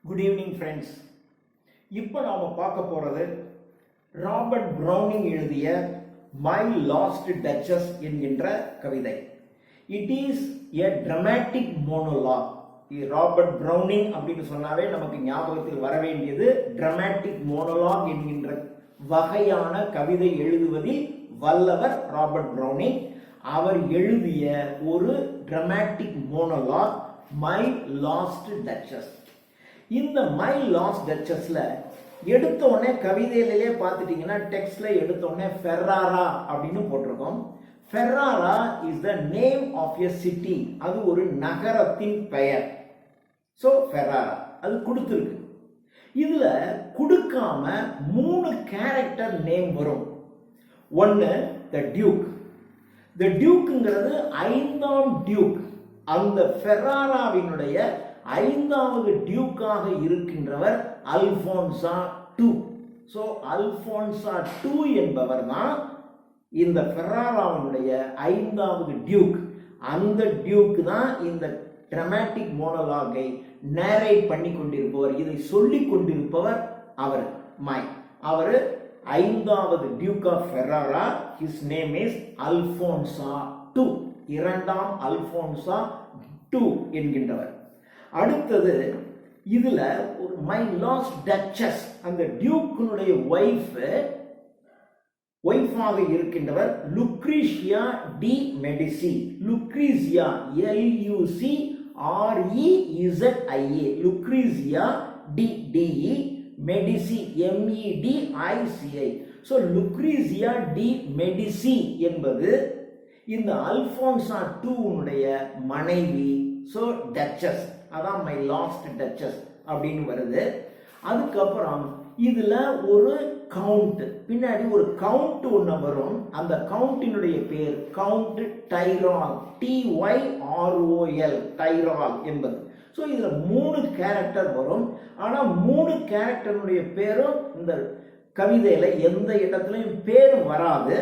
Good evening friends. இப்போ நாம் பார்க்க போகிறது ராபர்ட் ப்ரௌனிங் எழுதிய மை லாஸ்ட் டச்சஸ் என்கின்ற கவிதை. It is a dramatic monologue. Robert Browning அப்படின்னு சொன்னாவே நமக்கு ஞாபகத்தில் வர வேண்டியது ட்ரமாட்டிக் மோனோலாக் என்கின்ற வகையான கவிதை எழுதுவதில் வல்லவர் ராபர்ட் ப்ரௌனிங். அவர் எழுதிய ஒரு dramatic monologue my last duchess. இந்த மை லாஸ்ட் டச்சஸ்ல எடுத்த உடனே கவிதையிலே பார்த்துட்டீங்கன்னா டெக்ஸ்ட்ல எடுத்த உடனே ஃபெர்ராரா அப்படின்னு போட்டிருக்கோம். Ferrara is the name of a city. அது ஒரு நகரத்தின் பெயர். ஸோ ஃபெர்ராரா அது கொடுத்துருக்கு. இதுல கொடுக்காம 3 கேரக்டர் நேம் வரும். ஒன்னு த டியூக். த டியூக்ங்கிறது 5ஆம் டியூக். அந்த ஃபெர்ராராவினுடைய 5வது டியூக்காக இருக்கின்றவர் Alfonso II. So Alfonso II என்பவர் தான் இந்த ஃபெர்ராராவினுடைய 5வது டியூக். அந்த டியூக் தான் இந்த ட்ரமாட்டிக் மோனோலாகை நேரேட் பண்ணி கொண்டிருப்பவர், இதை சொல்லிக் கொண்டிருப்பவர் அவர். அவர் 5வது duke of Ferrara. His name is Alfonso II. 2ஆம் அல்போன்சா II என்கின்றவர். அடுத்தது இதுல ஒரு மை லாஸ்ட் டச்சஸ், அந்த டியூக்கினுடைய ஒய்ஃபாக இருக்கின்றவர் Lucrezia de Medici. Lucrezia LUCREZIA, Lucrezia DE, Medici MEDICI. So Lucrezia de Medici என்பது இந்த அல்போன்சா II மனைவி. ஸோ டச்சஸ், அதான் மை லாஸ்ட் டச்சஸ் அப்படின்னு வருது. அதுக்கப்புறம் இதுல ஒரு கவுண்ட், பின்னாடி ஒரு கவுண்ட் ஒன்று வரும். அந்த கவுண்டினுடைய பேர் கவுண்ட் டைரால், TYROL, டைரால் என்பது. ஸோ இதுல 3 கேரக்டர் வரும். ஆனா 3 கேரக்டருடைய பேரும் இந்த கவிதையில எந்த இடத்துலையும் பேர் வராது.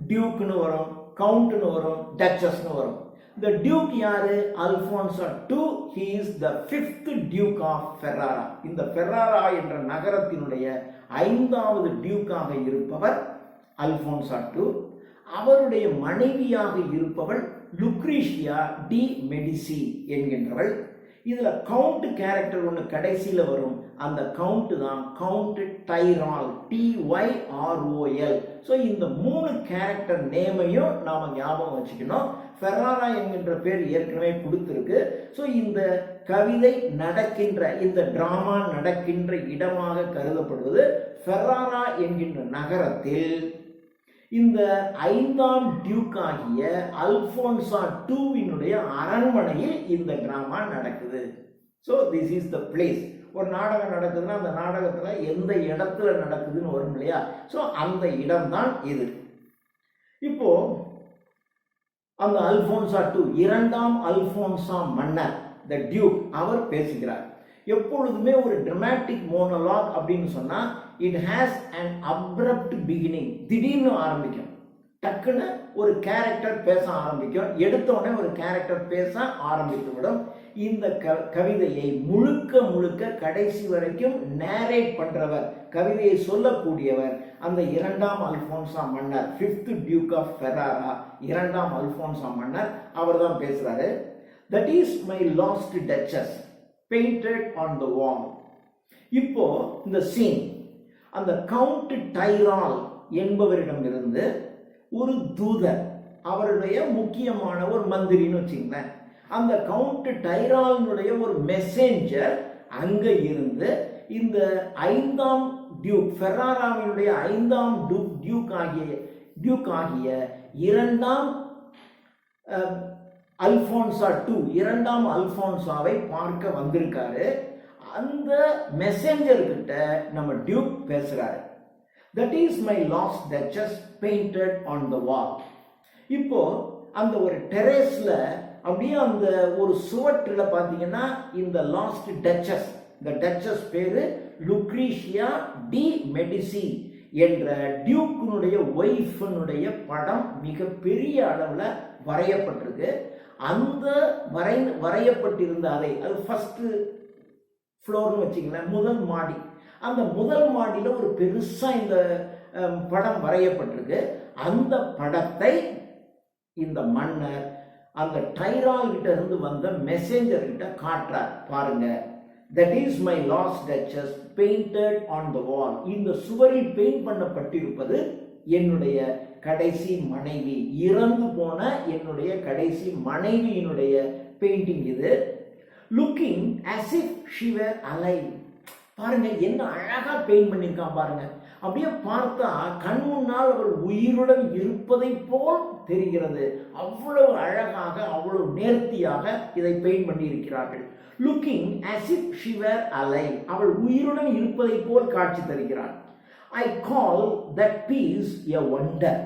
டியூக்னு வரும், கவுண்ட்னு வரும், டச்சஸ்னு வரும். The Duke யாரு? Alphonso II. He is the 5th Duke of Ferrara. இந்த ஃபெர்ராரா என்ற நகரத்தினுடைய 5வது டியூக்காக இருப்பவர் அல்போன்சா II. அவருடைய மனைவியாக இருப்பவள் லுக்ரீஷியா டி மெடிசி என்கின்றவள். இதுல கவுண்ட் கேரக்டர் ஒன்று கடைசியில வரும். அந்த கவுண்ட் தான் கவுண்ட் டைரால், TYROL. ஸோ இந்த 3 கேரக்டர் நேமையும் நாம ஞாபகம் வச்சுக்கணும். ஃபெர்ராரா என்கின்ற பேர் ஏற்கனவே கொடுத்திருக்கு. ஸோ இந்த கவிதை நடக்கின்ற, இந்த டிராமா நடக்கின்ற இடமாக கருதப்படுவது ஃபெர்ராரா என்கின்ற நகரத்தில் இந்த 5ஆம் டியூக் ஆகிய அல்போன்சா IIவினுடைய அரண்மனையில் இந்த டிராமா நடக்குது. So this is the place. ஒரு நாடகம் நடக்குதுன்னா அந்த நாடகத்துல எந்த இடத்துல நடக்குதுன்னு வரும் இல்லையா? ஸோ அந்த இடம் தான் இது. இப்போ அந்த அல்போன்சா II, 2ஆம் அல்போன்சா மன்னர், த டியூக், அவர் பேசுகிறார். எப்பொழுதுமே ஒரு ட்ரமாட்டிக் மோனோலாக் அப்படின்னு சொன்னா it has an abrupt beginning. திடீர்னு ஆரம்பிக்கும், டக்குன்னு ஒரு கேரக்டர் பேச ஆரம்பிக்கும், எடுத்த உடனே ஒரு கேரக்டர் பேச ஆரம்பித்து விடும். இந்த கவிதையை முழுக்க கடைசி வரைக்கும் நேரேட் பண்றவர், கவிதையை சொல்லக்கூடியவர் அந்த 2ஆம் அல்போன்சா மன்னர், 5th டியூக் ஆஃப் ஃபெர்ராரா, 2ஆம் அல்போன்சா மன்னர். அவர் தான் பேசுறாரு. That is my last duchess painted on the wall. இப்போ இந்த சீன், அந்த கவுண்ட் டைரால் என்பவரிடமிருந்து ஒரு தூதர், அவருடைய முக்கியமான ஒரு மந்திரின்னு வச்சுங்களேன், அந்த கவுண்ட் டைராலினுடைய ஒரு மெசேஞ்சர் அங்க இருந்து இந்த 5ஆம் டியூக், ஃபெர்ராராவினுடைய 5ஆம் டியூக் ஆகிய 2ஆம் அல்போன்சா II, 2ஆம் அல்போன்சாவை பார்க்க வந்திருக்காரு. அந்த மெசேஞ்சர் கிட்ட நம்ம டியூக் பேசுறாரு. That is my lost duchess painted on the wall. இப்போ அந்த ஒரு டெரேஸ்ல அப்படியே அந்த ஒரு சுவற்றில பாத்தீங்கன்னா இந்த லாஸ்ட் டச்சஸ், இந்த டச்சஸ் பேரு லுக்ரீஷியா டி மெடிசி என்ற டியூக்கினுடைய ஒய்ஃபினுடைய படம் மிக பெரிய அளவுல வரையப்பட்டிருக்கு. அந்த வரையப்பட்டிருந்த அதை, அது ஃபர்ஸ்ட் ஃப்ளோர்னு வச்சுங்களேன், முதல் மாடி. அந்த முதல் மாடியில் ஒரு பெருசாக இந்த படம் வரையப்பட்டிருக்கு. அந்த படத்தை இந்த மன்னர் அந்த டைரால் கிட்ட இருந்து வந்த மெசேஞ்சர் கிட்ட காட்டுறார். பாருங்க, that is my lost duchess painted on the wall. இந்த சுவரில் பெயிண்ட் பண்ணப்பட்டிருப்பது என்னுடைய கடைசி மனைவி, இறந்து போன என்னுடைய கடைசி மனைவியினுடைய பெயிண்டிங் இது. Looking as if she were alive. பாருங்க என்ன அழகா பெயிண்ட் பண்ணியிருக்கான் பாருங்க. அப்படியே பார்த்தா கண் முன்னால் அவள் உயிருடன் இருப்பதை போல் தெரிகிறது. அவ்வளவு அழகாக, அவ்வளவு நேர்த்தியாக இதை பெயிண்ட் பண்ணி இருக்கிறார்கள். Looking as if she were alive. அவள் உயிருடன் இருப்பதை போல் காட்சி தருகிறாள். I call that piece a wonder.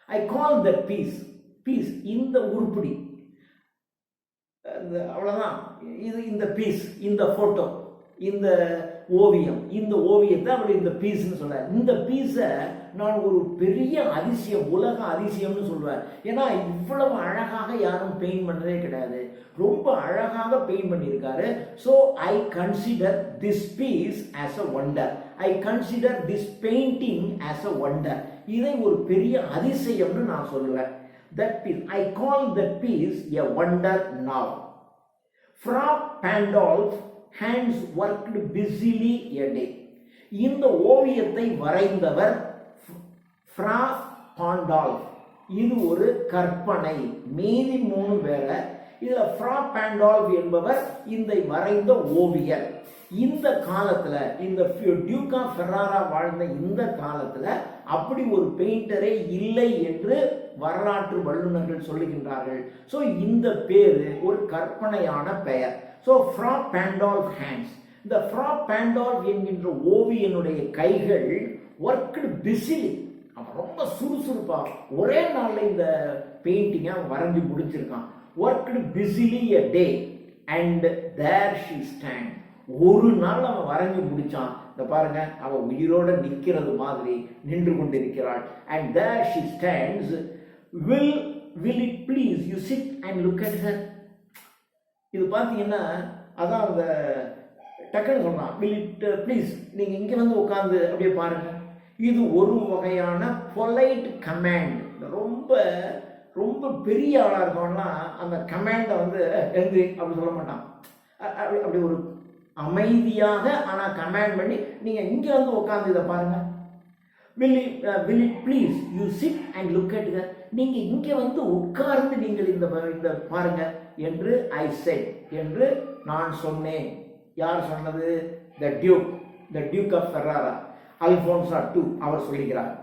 I call that piece இந்த உருப்படி, அவ்வளவுதான். இது இந்த பீஸ், இந்த போட்டோ, இந்த ஓவியம், இந்த ஓவியத்தை அவர் இந்த பீஸ்ன்னு சொல்றார். இந்த பீஸை நான் ஒரு பெரிய அதிசயம், உலக அதிசயம்னு சொல்லுவேன். ஏன்னா இவ்வளவு அழகாக யாரும் பெயிண்ட் பண்ணதே கிடையாது. ரொம்ப அழகாக பெயிண்ட் பண்ணியிருக்காரு. So I consider this piece as a wonder. I consider this painting as a wonder. இதை ஒரு பெரிய அதிசயம்னு நான் சொல்லுவேன். That piece, I call that piece a wonder now. Fra Pandolf hands worked busily a day. இந்த ஓவியத்தை வரைந்தவர் fro பாண்டால்ஃப். இது ஒரு கற்பனை. மீதி 3 வேற. இதுல ஃப்ரா பாண்டால்ஃப் என்பவர் இந்த வரைந்த ஓவியர். இந்த காலத்துல, இந்த டியூக் ஆஃப் ஃபெராரா வாழ்ந்த இந்த காலத்துல அப்படி ஒரு பெயிண்டரே இல்லை என்று வரலாற்று வல்லுநர்கள் சொல்லுகின்றார்கள். ஸோ இந்த பேரு ஒரு கற்பனையான பெயர். So Fra Pandolf hands. இந்த ஃப்ரா பாண்டால்ஃப் என்கின்ற ஓவியனுடைய கைகள் ஒர்க்டு பிஸிலி. அவன் ரொம்ப சுறுசுறுப்பா ஒரே நாள்ல இந்த பெயிண்டிங்கை அவன் வரைஞ்சி முடிச்சிருக்கான். Worked busily a day and there she stand. ஒரு நாள் அவன் வரைஞ்சி முடிச்சான். இந்த பாருங்க, அவ உயிரோட நிற்கிறது மாதிரி நின்று கொண்டிருக்கிறாள். And there she stands. will it please you sit and look at her. இது பார்த்தீங்கன்னா அதான் அந்த டக்குன்னு சொல்றான், will it please, நீங்க இங்க வந்து உட்கார்ந்து அப்படியே பாருங்க. இது ஒரு வகையான பொலைட் கமாண்ட். ரொம்ப ரொம்ப பெரிய ஆளா இருக்கோம்னா அந்த கமாண்டை வந்து எழுந்து அப்படி சொல்ல மாட்டான். அப்படி ஒரு அமைதியாக ஆனா கமாண்ட் பண்ணி நீங்க இங்க வந்து உட்கார்ந்து இதை பாருங்க. will it please you sit and look at her. நீங்க இங்க வந்து உட்கார்ந்து நீங்கள் இந்த பாருங்க என்று I said, என்று நான் சொன்னேன். யார் சொன்னது? the duke of Ferrara, Alphonso II அவர் சொல்லுகிறார்.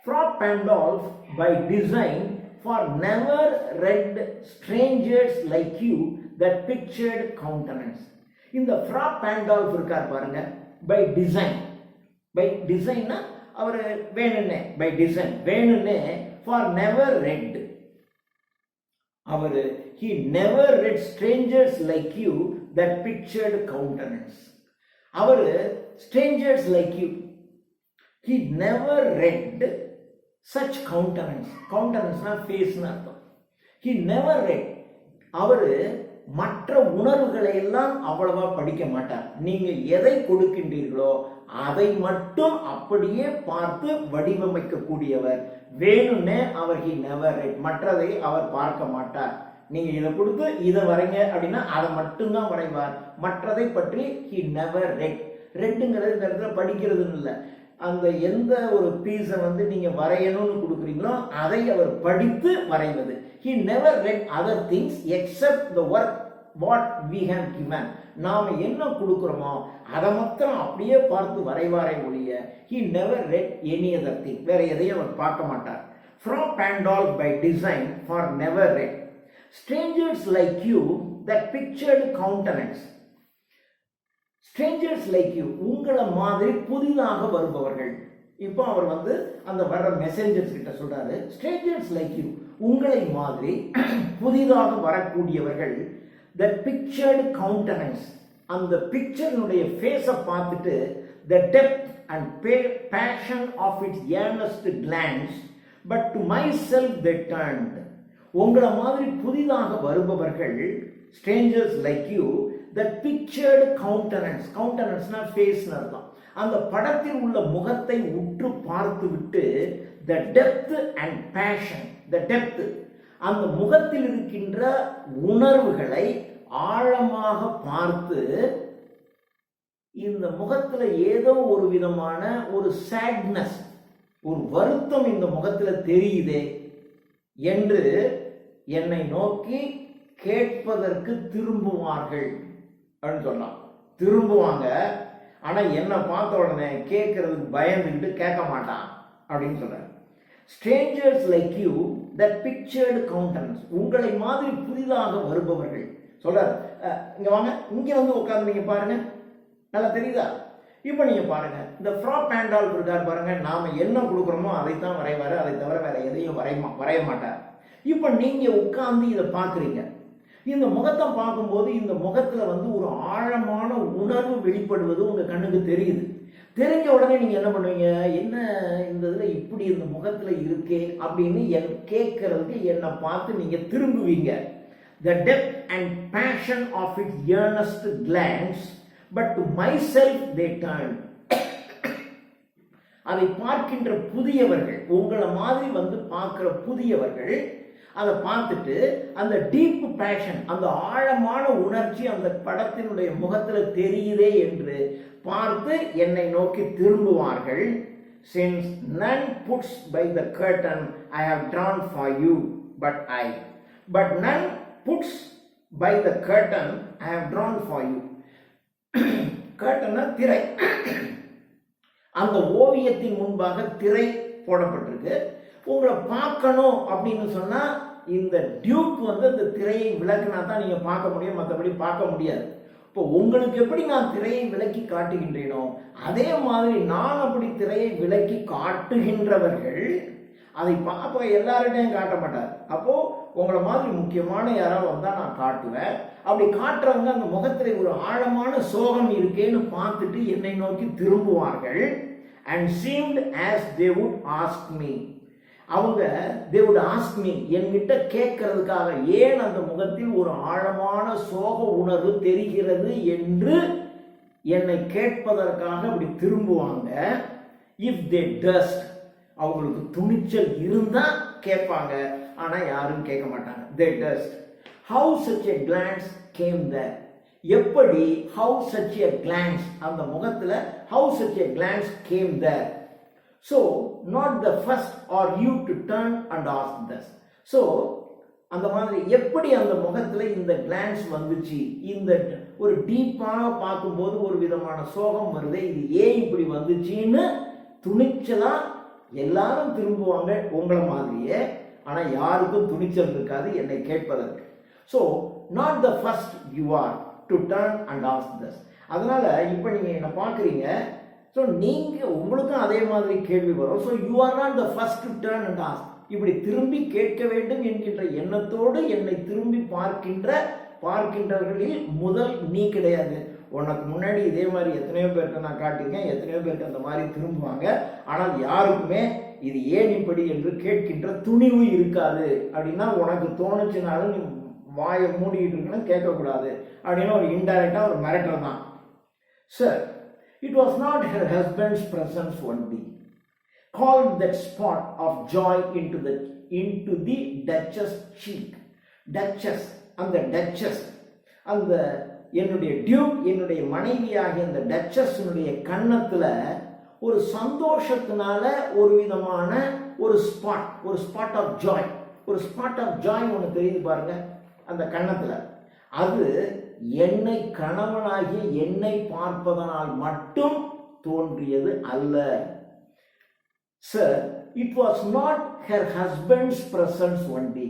Fra Pandolf by design for never read strangers like you that pictured countenance. இந்த Fra Pandolf இருக்கார் பாருங்க, by design. பை டிசைன்னா அவர் வேணுன்னே, பை டிசைன் வேணுன்னே, ஃபார் நெவர் ரெட். அவர் he never read strangers like you that pictured countenance. அவர் strangers like you, he never read such countenance. countenanceனா ஃபேஸ்னு அர்த்தம். he never read. அவர் மற்ற உணர்வுகளை எல்லாம் அவ்வளவா படிக்க மாட்டார். நீங்க எதை கொடுக்கின்றீர்களோ அதை மட்டும் அப்படியே பார்த்து வடிவமைக்க கூடியவர். வேணும்னே அவர் he never read. மற்றதை அவர் பார்க்க மாட்டார். நீங்க இதை கொடுத்து இதை வரைங்க அப்படின்னா அதை மட்டும்தான் வரைவார். மற்றதை பற்றி he never read. ரெட்டுங்கிறது இந்த இடத்துல படிக்கிறதுன்னு இல்லை. அந்த எந்த ஒரு பீஸை வந்து நீங்க வரையணும்னு கொடுக்குறீங்களோ அதை அவர் படித்து வரைவது. he never read other things except the work what we have given. நாம என்ன கொடுக்கிறோமோ அதை மாத்திரம் அப்படியே பார்த்து வரைவாரை ஒழிய he never read any other thing. வேற எதையும் அவர் பார்க்க மாட்டார். Fra Pandolf by design for never read. Strangers like you that pictured countenance. Strangers like you, உங்களை மாதிரி புதிதாக வருபவர்கள். இப்போ அவர் வந்து அந்த வர்ற மெசேஞ்சர்ஸ் கிட்ட சொல்றாரு, strangers like you, உங்களை மாதிரி புதிதாக வரக்கூடியவர்கள், that pictured countenance, அந்த பிக்சரினுடைய ஃபேஸை பார்த்துட்டு the depth and passion of its earnest glance, but to myself they turned. உங்களை மாதிரி புதிதாக வருபவர்கள், strangers like you that pictured countenance, countenanceனா ஃபேஸ்னு அர்த்தம், அந்த படத்தில் உள்ள முகத்தை உற்று பார்த்து விட்டு the depth and passion, the depth, அந்த முகத்தில் இருக்கின்ற உணர்வுகளை ஆழமாக பார்த்து இந்த முகத்துல ஏதோ ஒரு விதமான ஒரு சேட்னஸ், ஒரு வருத்தம் இந்த முகத்துல தெரியுதே என்று என்னை நோக்கி கேட்பதற்கு திரும்புவார்கள் அப்படின்னு சொன்னான். திரும்புவாங்க, ஆனா என்ன பார்த்த உடனே கேட்கறதுக்கு பயந்துக்கிட்டு கேட்க மாட்டான் அப்படின்னு சொல்ற. strangers like you that pictured countenance, உங்களை மாதிரி புதிதாக வருபவர்கள் சொல்றாரு. இங்க வாங்க, இங்க வந்து உட்கார்ந்து நீங்க பாருங்க, நல்லா தெரியுதா? இப்ப நீங்க பாருங்க, இந்த ஃப்ரா பேண்டால் இருக்கார் பாருங்க, நாம என்ன கொடுக்குறோமோ அதைத்தான் வரைவாரு, அதை தவிர வேற எதையும் வரைய மாட்டார். இப்ப நீங்க உட்கார்ந்து இதை பாக்குறீங்க, இந்த முகத்தை பார்க்கும்போது இந்த முகத்துல வந்து ஒரு ஆழமான உணர்வு வெளிப்படுவது உங்க கண்ணுக்கு தெரியுது. தெரிஞ்ச உடனே நீங்க என்ன பண்ணுவீங்க, என்ன இந்த இதுல இப்படி இந்த முகத்துல இருக்கே அப்படின்னு கேட்கறதுக்கு என்னை பார்த்து நீங்க திரும்புவீங்க. The depth and passion of its earnest glance, but to myself they turned. அதை பார்க்கின்ற புதியவர்கள், உங்களை மாதிரி வந்து பார்க்கிற புதியவர்கள் அதை பார்த்துட்டு அந்த டீப் பேஷன், அந்த ஆழமான உணர்ச்சி அந்த படத்தினுடைய முகத்துல தெரியுதே என்று பார்த்து என்னை நோக்கி திரும்புவார்கள். Since none puts by the curtain I have drawn for you, but none puts by the curtain I have drawn for you. curtain திரை, அந்த ஓவியத்தின் முன்பாக திரை போடப்பட்டிருக்கு. உங்களை பார்க்கணும் அப்படின்னு சொன்னா இந்த டியூக் வந்து அந்த திரையை விளக்குனா தான் நீங்க பார்க்க முடியும், மற்றபடி பார்க்க முடியாது. இப்போ உங்களுக்கு எப்படி நான் திரையை விலக்கி காட்டுகின்றேனோ அதே மாதிரி நான் அப்படி திரையை விலக்கி காட்டுகின்றவர்கள் அதை பார்ப்ப எல்லார்கிட்டையும் காட்ட மாட்டார். அப்போ உங்களை மாதிரி முக்கியமான யாராவது வந்தா நான் காட்டுவேன். அப்படி காட்டுறவங்க அந்த முகத்திலே ஒரு ஆழமான சோகம் இருக்கேன்னு பார்த்துட்டு என்னை நோக்கி திரும்புவார்கள். and seemed as they would ask me, அவங்க they would ask me, என்கிட்ட கேட்கறதுக்காக ஏன் அந்த முகத்தில் ஒரு ஆழமான சோக உணர்வு தெரிகிறது என்று என்னை கேட்பதற்காக அப்படி திரும்புவாங்க. if they durst, அவங்களுக்கு துணிச்சல் இருந்தா கேட்பாங்க, ஆனா யாரும் கேட்க மாட்டாங்க. they durst. how such a glance came there, எப்படி how such a glance, அந்த முகத்துல how such a glance came there. So not the first or you to turn and ask this. So அந்த மாதிரி எப்படி அந்த முகத்துல இந்த கிளான்ஸ் வந்துச்சு, இந்த ஒரு டீப்பாக பார்க்கும்போது ஒரு விதமான சோகம் வருது, இது ஏன் இப்படி வந்துச்சுன்னு துணிச்சலா எல்லாரும் திரும்புவாங்க உங்களை மாதிரியே, ஆனா யாருக்கும் துணிச்சல் இருக்காது என்னை கேட்பதற்கு. So not the first you are to turn and ask this. அதனால இப்ப நீங்க என்ன பார்க்குறீங்க, ஸோ நீங்க உங்களுக்கும் அதே மாதிரி கேள்வி வரும். So you are not the first to turn and ask, இப்படி திரும்பி கேட்க வேண்டும் என்கின்ற எண்ணத்தோடு என்னை திரும்பி பார்க்கின்றவர்களில் முதல் நீ கிடையாது. உனக்கு முன்னாடி இதே மாதிரி எத்தனையோ பேருக்கு நான் காட்டியிருக்கேன், எத்தனையோ பேருக்கு அந்த மாதிரி திரும்புவாங்க, ஆனால் யாருக்குமே இது ஏன் இப்படி என்று கேட்கின்ற துணிவு இருக்காது. அப்படின்னா உனக்கு தோணுச்சுனாலும் நீ வாயை மூடிக்கிட்டு இருக்கணும், கேட்கக்கூடாது அப்படின்னு ஒரு இன்டைரக்டா ஒரு மிரட்டல் தான். Sir, it was not her husband's presence only called that spot of joy into the Duchess cheek. Duchess, அந்த டச்சஸ், அந்த என்னுடைய டியூக், என்னுடைய மனைவியாகிய அந்த டச்சஸ்னுடைய கன்னத்துல ஒரு சந்தோஷத்தினால ஒரு விதமான ஒரு ஸ்பாட் ஆஃப் ஜாய், ஒரு ஸ்பாட் ஆஃப் ஜாய் ஒன்று தெரியுது பாருங்க அந்த கன்னத்துல. அது என்னை கணவனாகிய என்னை பார்ப்பதனால் மட்டும் தோன்றியது அல்ல. Sir, it was not her husband's presence only,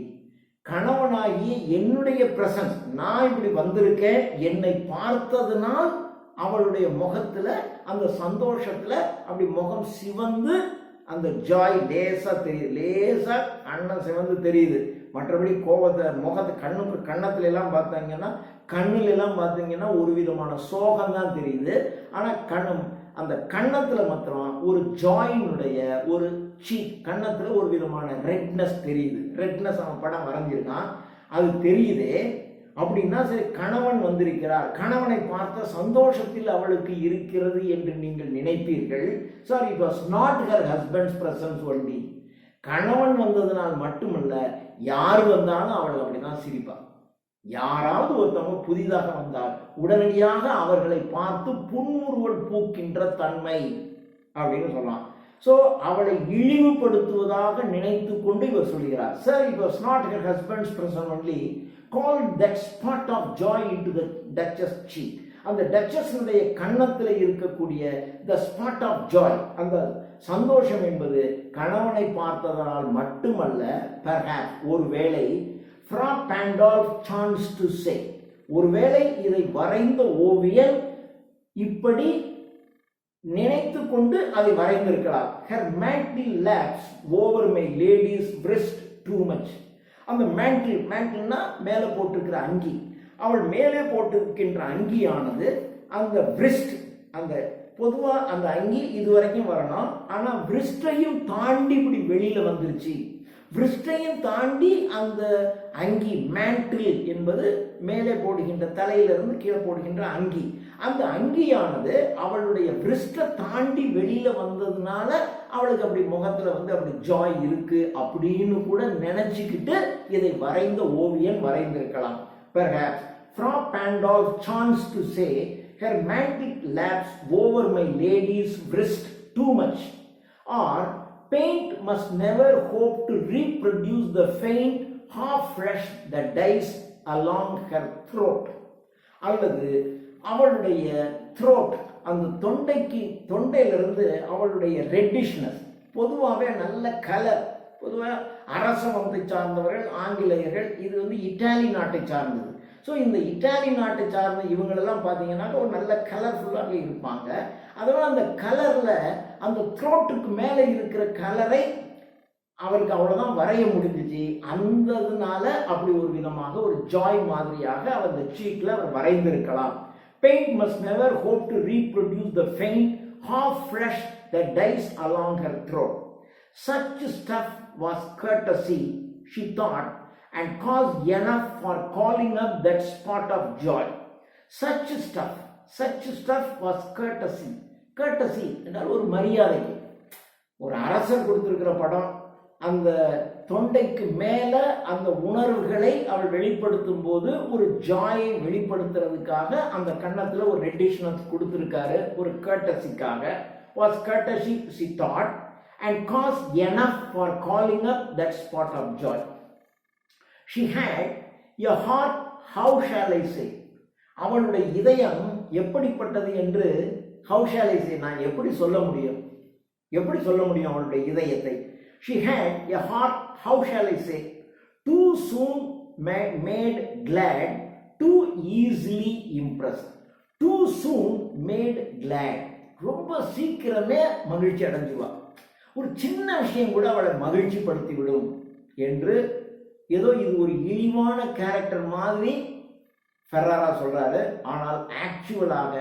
கணவனாகிய என்னுடைய பிரசன்ஸ், நான் இப்படி வந்திருக்கேன் என்னை பார்த்ததுனால் அவளுடைய முகத்துல அந்த சந்தோஷத்துல அப்படி முகம் சிவந்து அந்த ஜாய் லேசா தெரியுது, லேசா கண்ணம் சிவந்து தெரியுது. மற்றபடி கோபத்தை முகத்தை கண்ணத்துல எல்லாம் கண்ணுல எல்லாம் பார்த்தீங்கன்னா ஒரு விதமான சோகம் தான் தெரியுது. ஆனா அந்த கன்னத்துல மாத்திரம் ஒரு ஜாயினுடைய ஒரு கன்னத்துல ஒரு விதமான ரெட்னஸ் தெரியுது. ரெட்னஸ் அவன் படம் வரைஞ்சிருக்கான், அது தெரியுதே. அப்படின்னா சரி, கணவன் வந்திருக்கிறார், கணவனை பார்த்த சந்தோஷத்தில் அவளுக்கு இருக்கிறது என்று நீங்கள் நினைப்பீர்கள். Sir, it was not her husband's presence only. கணவன் வந்ததுனால் மட்டுமல்ல, யார் வந்தாலும் அவள் அப்படிதான் சிரிப்பார். யாராவது ஒருத்தவங்க புதிதாக வந்தால் உடனடியாக அவர்களை பார்த்து புன்முறுவல் பூக்கின்ற தன்மை அப்படின்னு சொல்லலாம். ஸோ அவளை இழிவுபடுத்துவதாக நினைத்து கொண்டு இவர் சொல்கிறார். Sir, it was not her husband's presence only, called that spot of joy into the duchess cheek. அந்த டச்சஸுடைய கன்னத்தில் இருக்கக்கூடிய the spot of joy, அந்த சந்தோஷம் என்பது கணவனை பார்த்ததனால் மட்டுமல்ல, perhaps ஒருவேளை Fra Pandolf chanced to say, ஒருவேளை இதை வரைந்த ஓவியன் இப்படி நினைத்து கொண்டு அதை வரைந்திருக்கலாம். Her mantle laps over my lady's breast too much. அந்த மேண்டில்னா மேலே போட்டிருக்கிற அங்கி, அவள் மேலே போட்டிருக்கின்ற அங்கியானது அந்த பிரிஸ்ட், அந்த பொதுவாக அந்த அங்கி இதுவரைக்கும் வரணும், ஆனால் பிரிஸ்டையும் தாண்டி இப்படி வெளியில் வந்துருச்சு. பிரிஸ்டையும் தாண்டி அந்த அங்கி, மேண்டில் என்பது மேலே போடுகின்ற தலையிலிருந்து கீழே போடுகின்ற அங்கி, அந்த அங்கியானது அவளுடைய பிரிஸ்டை தாண்டி வெளியில வந்ததுனால அவளுக்கு அப்படி முகத்துல அப்படி ஜாய் இருக்கு அப்படின்னு கூட நினைச்சுக்கிட்டு இதை வரைந்த ஓவியன் வரைந்திருக்கலாம். Perhaps Fra Pandolf chanced to say, her mantle laps over my lady's wrist too much, or paint must never hope to reproduce the faint half flesh that dies along her throat. அல்லது அவளுடைய throat, அந்த தொண்டையிலிருந்து அவளுடைய reddishness, பொதுவாகவே நல்ல colour, பொதுவாக அரச வம்சத்தை சார்ந்தவர்கள் ஆங்கிலேயர்கள், இது இட்டாலி நாட்டை சார்ந்தது. ஸோ இந்த இட்டாலி நாட்டை சார்ந்த இவங்களெல்லாம் பார்த்தீங்கன்னா ஒரு நல்ல கலர்ஃபுல்லாக இருப்பாங்க. அதனால் அந்த கலரில் அந்த த்ரோட்டுக்கு மேலே இருக்கிற கலரை அவருக்கு அவ்வளோதான் வரைய முடிஞ்சிச்சு. அந்ததுனால அப்படி ஒரு விதமாக ஒரு ஜாய் மாதிரியாக அவர் அந்த சீக்கில் அவர் வரைந்திருக்கலாம். Paint must never hope to reproduce the faint half flesh that dies along her throat. Such stuff was courtesy, she thought, and cause enough for calling up that spot of joy. Such stuff was courtesy. Courtesy என்றால் ஒரு மரியாதை. ஒரு அரசர் கொடுத்திருக்கிற படம், அந்த தொண்டைக்கு மேல அந்த உணர்வுகளை அவள் வெளிப்படுத்தும் போது ஒரு ஜாயை வெளிப்படுத்துறதுக்காக அந்த கன்னத்துல ஒரு ரெட்டிஷ்னஸ் கொடுத்திருக்காரு, ஒரு courtesy-க்காக. Was courtesy, she thought, and caused enough for calling up that spot of joy. She had a heart, how shall I say? அவளுடைய இதயம் எப்படிப்பட்டது என்று how shall I say, நான் எப்படி சொல்ல முடியும் அவளுடைய இதயத்தை? She had a heart, how shall I say, too soon made glad, too easily impressed. Too soon made glad, ரொம்ப சீக்கிரமே மகிழ்ச்சி அடைஞ்சுவா. ஒரு சின்ன விஷயம் கூட அவளை மகிழ்ச்சி படுத்தி விடும் என்று ஏதோ இது ஒரு இழிவான கேரக்டர் மாதிரி ஃபெராரா சொல்றாரு. ஆனால் ஆக்சுவலாக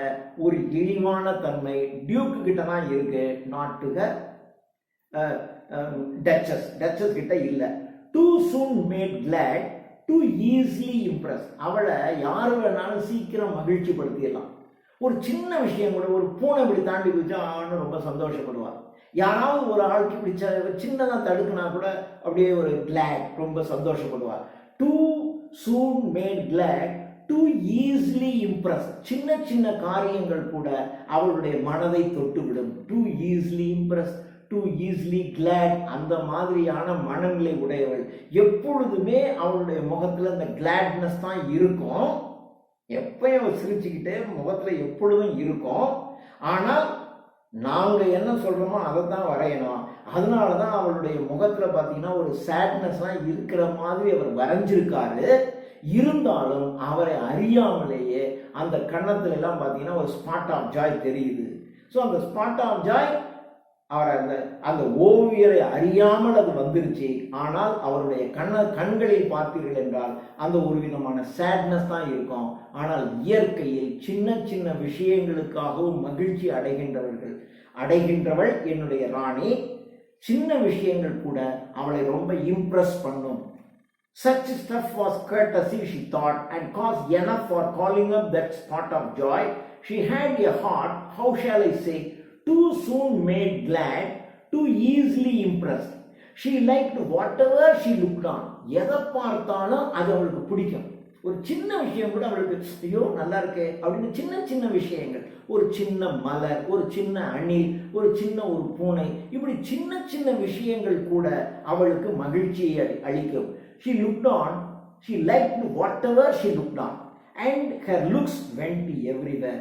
ஒரு இழிவான தன்மை டியூக்கு கிட்ட தான் இருக்கு, நாட் டு த டச்சஸ் கிட்ட இல்ல. Too soon made glad, too easily impressed. அவளை யாரு வேணாலும் சீக்கிரம் மகிழ்ச்சி படுத்திடலாம். ஒரு சின்ன விஷயம் கூட, ஒரு பூனை இப்படி தாண்டி போச்சா அவனு ரொம்ப சந்தோஷப்படுவார். யாராவது ஒரு ஆளுக்கு பிடிச்ச சின்னதாக தடுக்குனா கூட அப்படியே ஒரு கிளாட், ரொம்ப சந்தோஷப்படுவார். Too soon made glad, too easily impressed. சின்ன சின்ன காரியங்கள் கூட அவளுடைய மனதை தொட்டுவிடும். Too easily impressed, too easily glad. அந்த மாதிரியான மனநிலை உடையவள். எப்பொழுதுமே அவளுடைய முகத்தில் அந்த கிளாட்னஸ் தான் இருக்கும். எப்பயும் அவள் சிரிச்சுக்கிட்டே முகத்தில் எப்பொழுதும் இருக்கும். ஆனால் நாங்கள் என்ன சொல்கிறோமோ அதை தான் வரையணும். அதனால தான் அவளுடைய முகத்தில் பார்த்தீங்கன்னா ஒரு சேட்னஸ்லாம் இருக்கிற மாதிரி அவர் வரைஞ்சிருக்காரு. இருந்தாலும் அவரை அறியாமலேயே அந்த கன்னத்துல எல்லாம் பார்த்தீங்கன்னா ஒரு ஸ்பாட் ஆஃப் ஜாய் தெரியுது. ஸோ அந்த ஸ்பாட் ஆஃப் ஜாய் அவர் அந்த ஓவியரை அறியாமல் அது வந்துருச்சு. ஆனால் அவருடைய கண்களில் பார்த்தீர்கள் என்றால் அந்த ஒரு விதமான சேட்னஸ் தான் இருக்கும். ஆனால் இயற்கையில் சின்ன சின்ன விஷயங்களுக்காகவும் மகிழ்ச்சி அடைகின்றவள் என்னுடைய ராணி. சின்ன விஷயங்கள் கூட அவளை ரொம்ப இம்ப்ரெஸ் பண்ணும். Such stuff was courtesy, she thought, and caused enough for calling up that spot of joy. She had a heart, how shall I say, too soon made glad, too easily impressed. She liked whatever she looked on. எதை பார்த்தாலும் அது அவளுக்கு பிடிக்கும். ஒரு சின்ன விஷயம் கூட அவளுக்கு ஐயோ நல்லா இருக்கே அப்படின்னு சின்ன சின்ன விஷயங்கள், ஒரு சின்ன மலர், ஒரு சின்ன அணில், ஒரு சின்ன ஒரு பூனை, இப்படி சின்ன சின்ன விஷயங்கள் கூட அவளுக்கு மகிழ்ச்சியை அளிக்கும். She looked on, she liked whatever she looked on, and her looks went everywhere.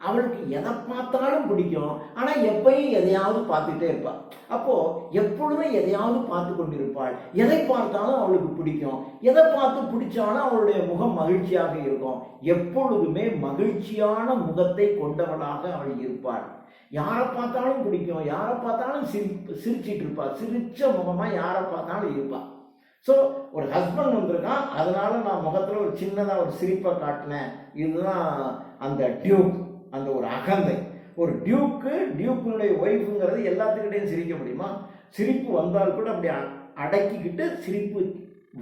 அவளுக்கு எதை பார்த்தாலும் பிடிக்கும். ஆனால் எப்பயும் எதையாவது பார்த்துட்டே இருப்பாள். அப்போ எப்பொழுதும் எதையாவது பார்த்து கொண்டிருப்பாள். எதை பார்த்தாலும் அவளுக்கு பிடிக்கும். எதை பார்த்து பிடிச்சாலும் அவளுடைய முகம் மகிழ்ச்சியாக இருக்கும். எப்பொழுதுமே மகிழ்ச்சியான முகத்தை கொண்டவளாக அவள் இருப்பாள். யாரை பார்த்தாலும் பிடிக்கும். யாரை பார்த்தாலும் சிரிச்சிட்டு இருப்பாள். சிரிச்ச முகமா யாரை பார்த்தாலும் இருப்பாள். ஸோ ஒரு ஹஸ்பண்ட் வந்திருக்கான், அதனால நான் முகத்தில் ஒரு சின்னதாக ஒரு சிரிப்பை காட்டினேன். இதுதான் அந்த டியூக், அந்த ஒரு அகந்தை. ஒரு டியூக்குனுடைய ஒய்ஃபுங்கிறது எல்லாத்துக்கிட்டையும் சிரிக்க முடியுமா? சிரிப்பு வந்தால் கூட அப்படி அடக்கிக்கிட்டு சிரிப்பு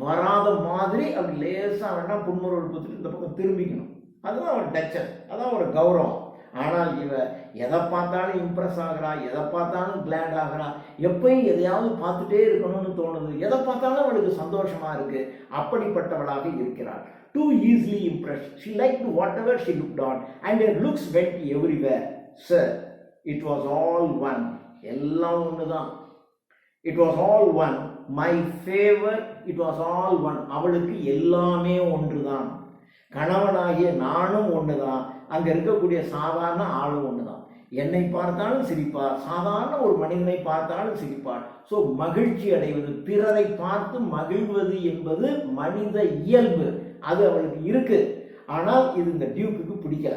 வராத மாதிரி அப்படி லேசாக வேணா புன்முறுவல் கொடுத்துட்டு இந்த பக்கம் திரும்பிக்கணும். அதுதான் ஒரு டச்சர், அதான் ஒரு கௌரவம். ஆனால் இவ எதை பார்த்தாலும் இம்ப்ரெஸ் ஆகிறா, எதை பார்த்தாலும் கிளாட் ஆகிறா, எப்பயும் எதையாவது பார்த்துட்டே இருக்கணும்னு தோணுது, எதை பார்த்தாலும் அவளுக்கு சந்தோஷமா இருக்கு. அப்படிப்பட்டவளாக இருக்கிறாள். Too easily impressed. She liked whatever she looked on, and her looks went everywhere. Sir, it was all one. எல்லாம் ஒண்ணுதான். It was all one. My favor, it was all one. அவளுக்கு எல்லாமே ஒன்றுதான். கணவனாகிய நானும் ஒண்ணுதான். அங்க இருக்கக்கூடிய சாதாரண ஆளும் ஒண்ணுதான். என்னை பார்த்தாலும் சிரிப்பார், சாதாரண ஒரு மனிதனை பார்த்தாலும் சிரிப்பார். ஸோ மகிழ்ச்சி அடைவது, பிறரை பார்த்து மகிழ்வது என்பது மனித இயல்பு, அது அவளுக்கு இருக்கு. ஆனால் இது இந்த டியூக்கு பிடிக்கல.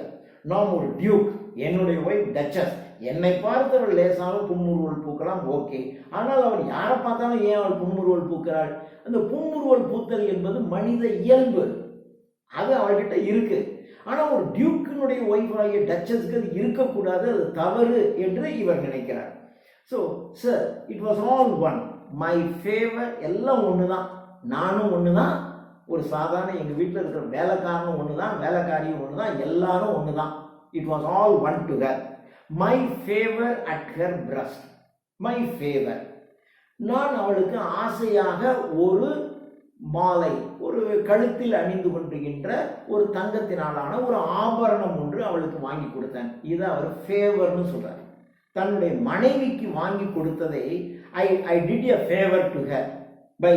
நாம் ஒரு டியூக், என்னுடைய ஒய்ஃப் டச்சஸ், என்னை பார்த்து அவள் லேசாலும் புன்முறுவல் பூக்கலாம், ஓகே. ஆனால் அவள் யாரை பார்த்தாலும் ஏன் அவள் புன்முறுவல் பூக்கிறாள்? அந்த புன்முறுவல் பூத்தல் என்பது மனித இயல்பு, அது அவள்கிட்ட இருக்கு. ஆனால் ஒரு டியூக்கினுடைய ஒய்ஃப் ஆகிய டச்சஸ்க்கு அது இருக்கக்கூடாது, அது தவறு என்று இவர் நினைக்கிறார். So sir, it was all one. My favour, எல்லாம் ஒன்று தான், நானும் ஒன்று தான், ஒரு சாதாரண எங்கள் வீட்டில் இருக்கிற வேலைக்காரனும் ஒன்று தான், வேலைக்காரியும் ஒன்று தான், எல்லாரும் ஒன்று தான். It was all one to her. My favour at her breast. My favour, நான் அவளுக்கு ஆசையாக ஒரு மாலை, ஒரு கழுத்தில் அணிந்து கொண்டிருக்கின்ற ஒரு தங்கத்தினாலான ஒரு ஆபரணம் ஒன்று அவளுக்கு வாங்கி கொடுத்தேன். இதை அவர் ஃபேவர்னு சொல்றார். தன்னுடைய மனைவிக்கு வாங்கி கொடுத்ததை I did a favour to her by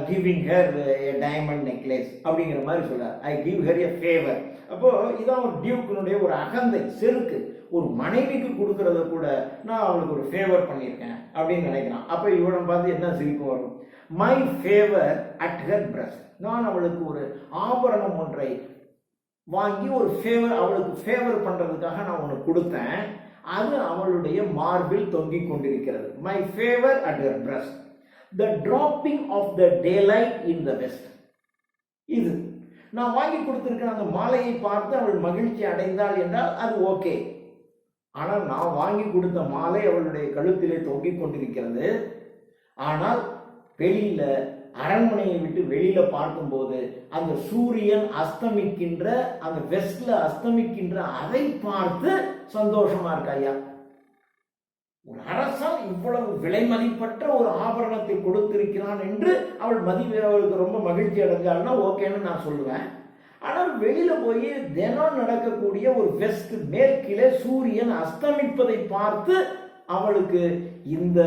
giving her a diamond necklace அப்படிங்கிற மாதிரி சொல்றார். I give her a favour. அப்போ இதான் ஒரு டியூக்கினுடைய ஒரு அகந்தை, செருக்கு. ஒரு மனைவிக்கு கொடுக்கறத கூட நான் அவளுக்கு ஒரு ஃபேவர் பண்ணியிருக்கேன் அப்படின்னு நினைக்கிறான். அப்போ இவனை பார்த்து என்ன சிரிப்பு வரும்? My favour at her breast. நான் அவளுக்கு ஒரு ஆபரணம் ஒன்றை வாங்கி ஒரு ஃபேவர், அவளுக்கு ஃபேவர் பண்றதுக்காக நான் ஒன்று கொடுத்தேன். அது அவளுடைய மார்பில் தொங்கிக் கொண்டிருக்கிறது. My favour at her breast. The dropping of the daylight in the west. இது நான் வாங்கி கொடுத்திருக்கிற அந்த மாலையை பார்த்து அவள் மகிழ்ச்சி அடைந்தாள் என்றால் அது ஓகே. ஆனால் நான் வாங்கி கொடுத்த மாலை அவளுடைய கழுத்திலே தொங்கிக் கொண்டிருக்கிறது. ஆனால் வெளியில, அரண்மனையை விட்டு வெளியில பார்க்கும்போது அந்த சூரியன் அஸ்தமிக்கின்ற, அந்த வெஸ்ட்ல அஸ்தமிக்கின்ற அதை பார்த்து சந்தோஷமா இருக்கா ஐயா? ஒரு அரசன் இவ்வளவு விலை மதிப்பற்ற ஒரு ஆபரணத்தை கொடுத்திருக்கிறான் என்று அவள் அவளுக்கு ரொம்ப மகிழ்ச்சி அடைஞ்சாள்னா ஓகேன்னு நான் சொல்லுவேன். ஆனால் வெளியில போய் தினம் நடக்கக்கூடிய ஒரு வெஸ்ட், மேற்கிலே சூரியன் அஸ்தமிப்பதை பார்த்து அவளுக்கு இந்த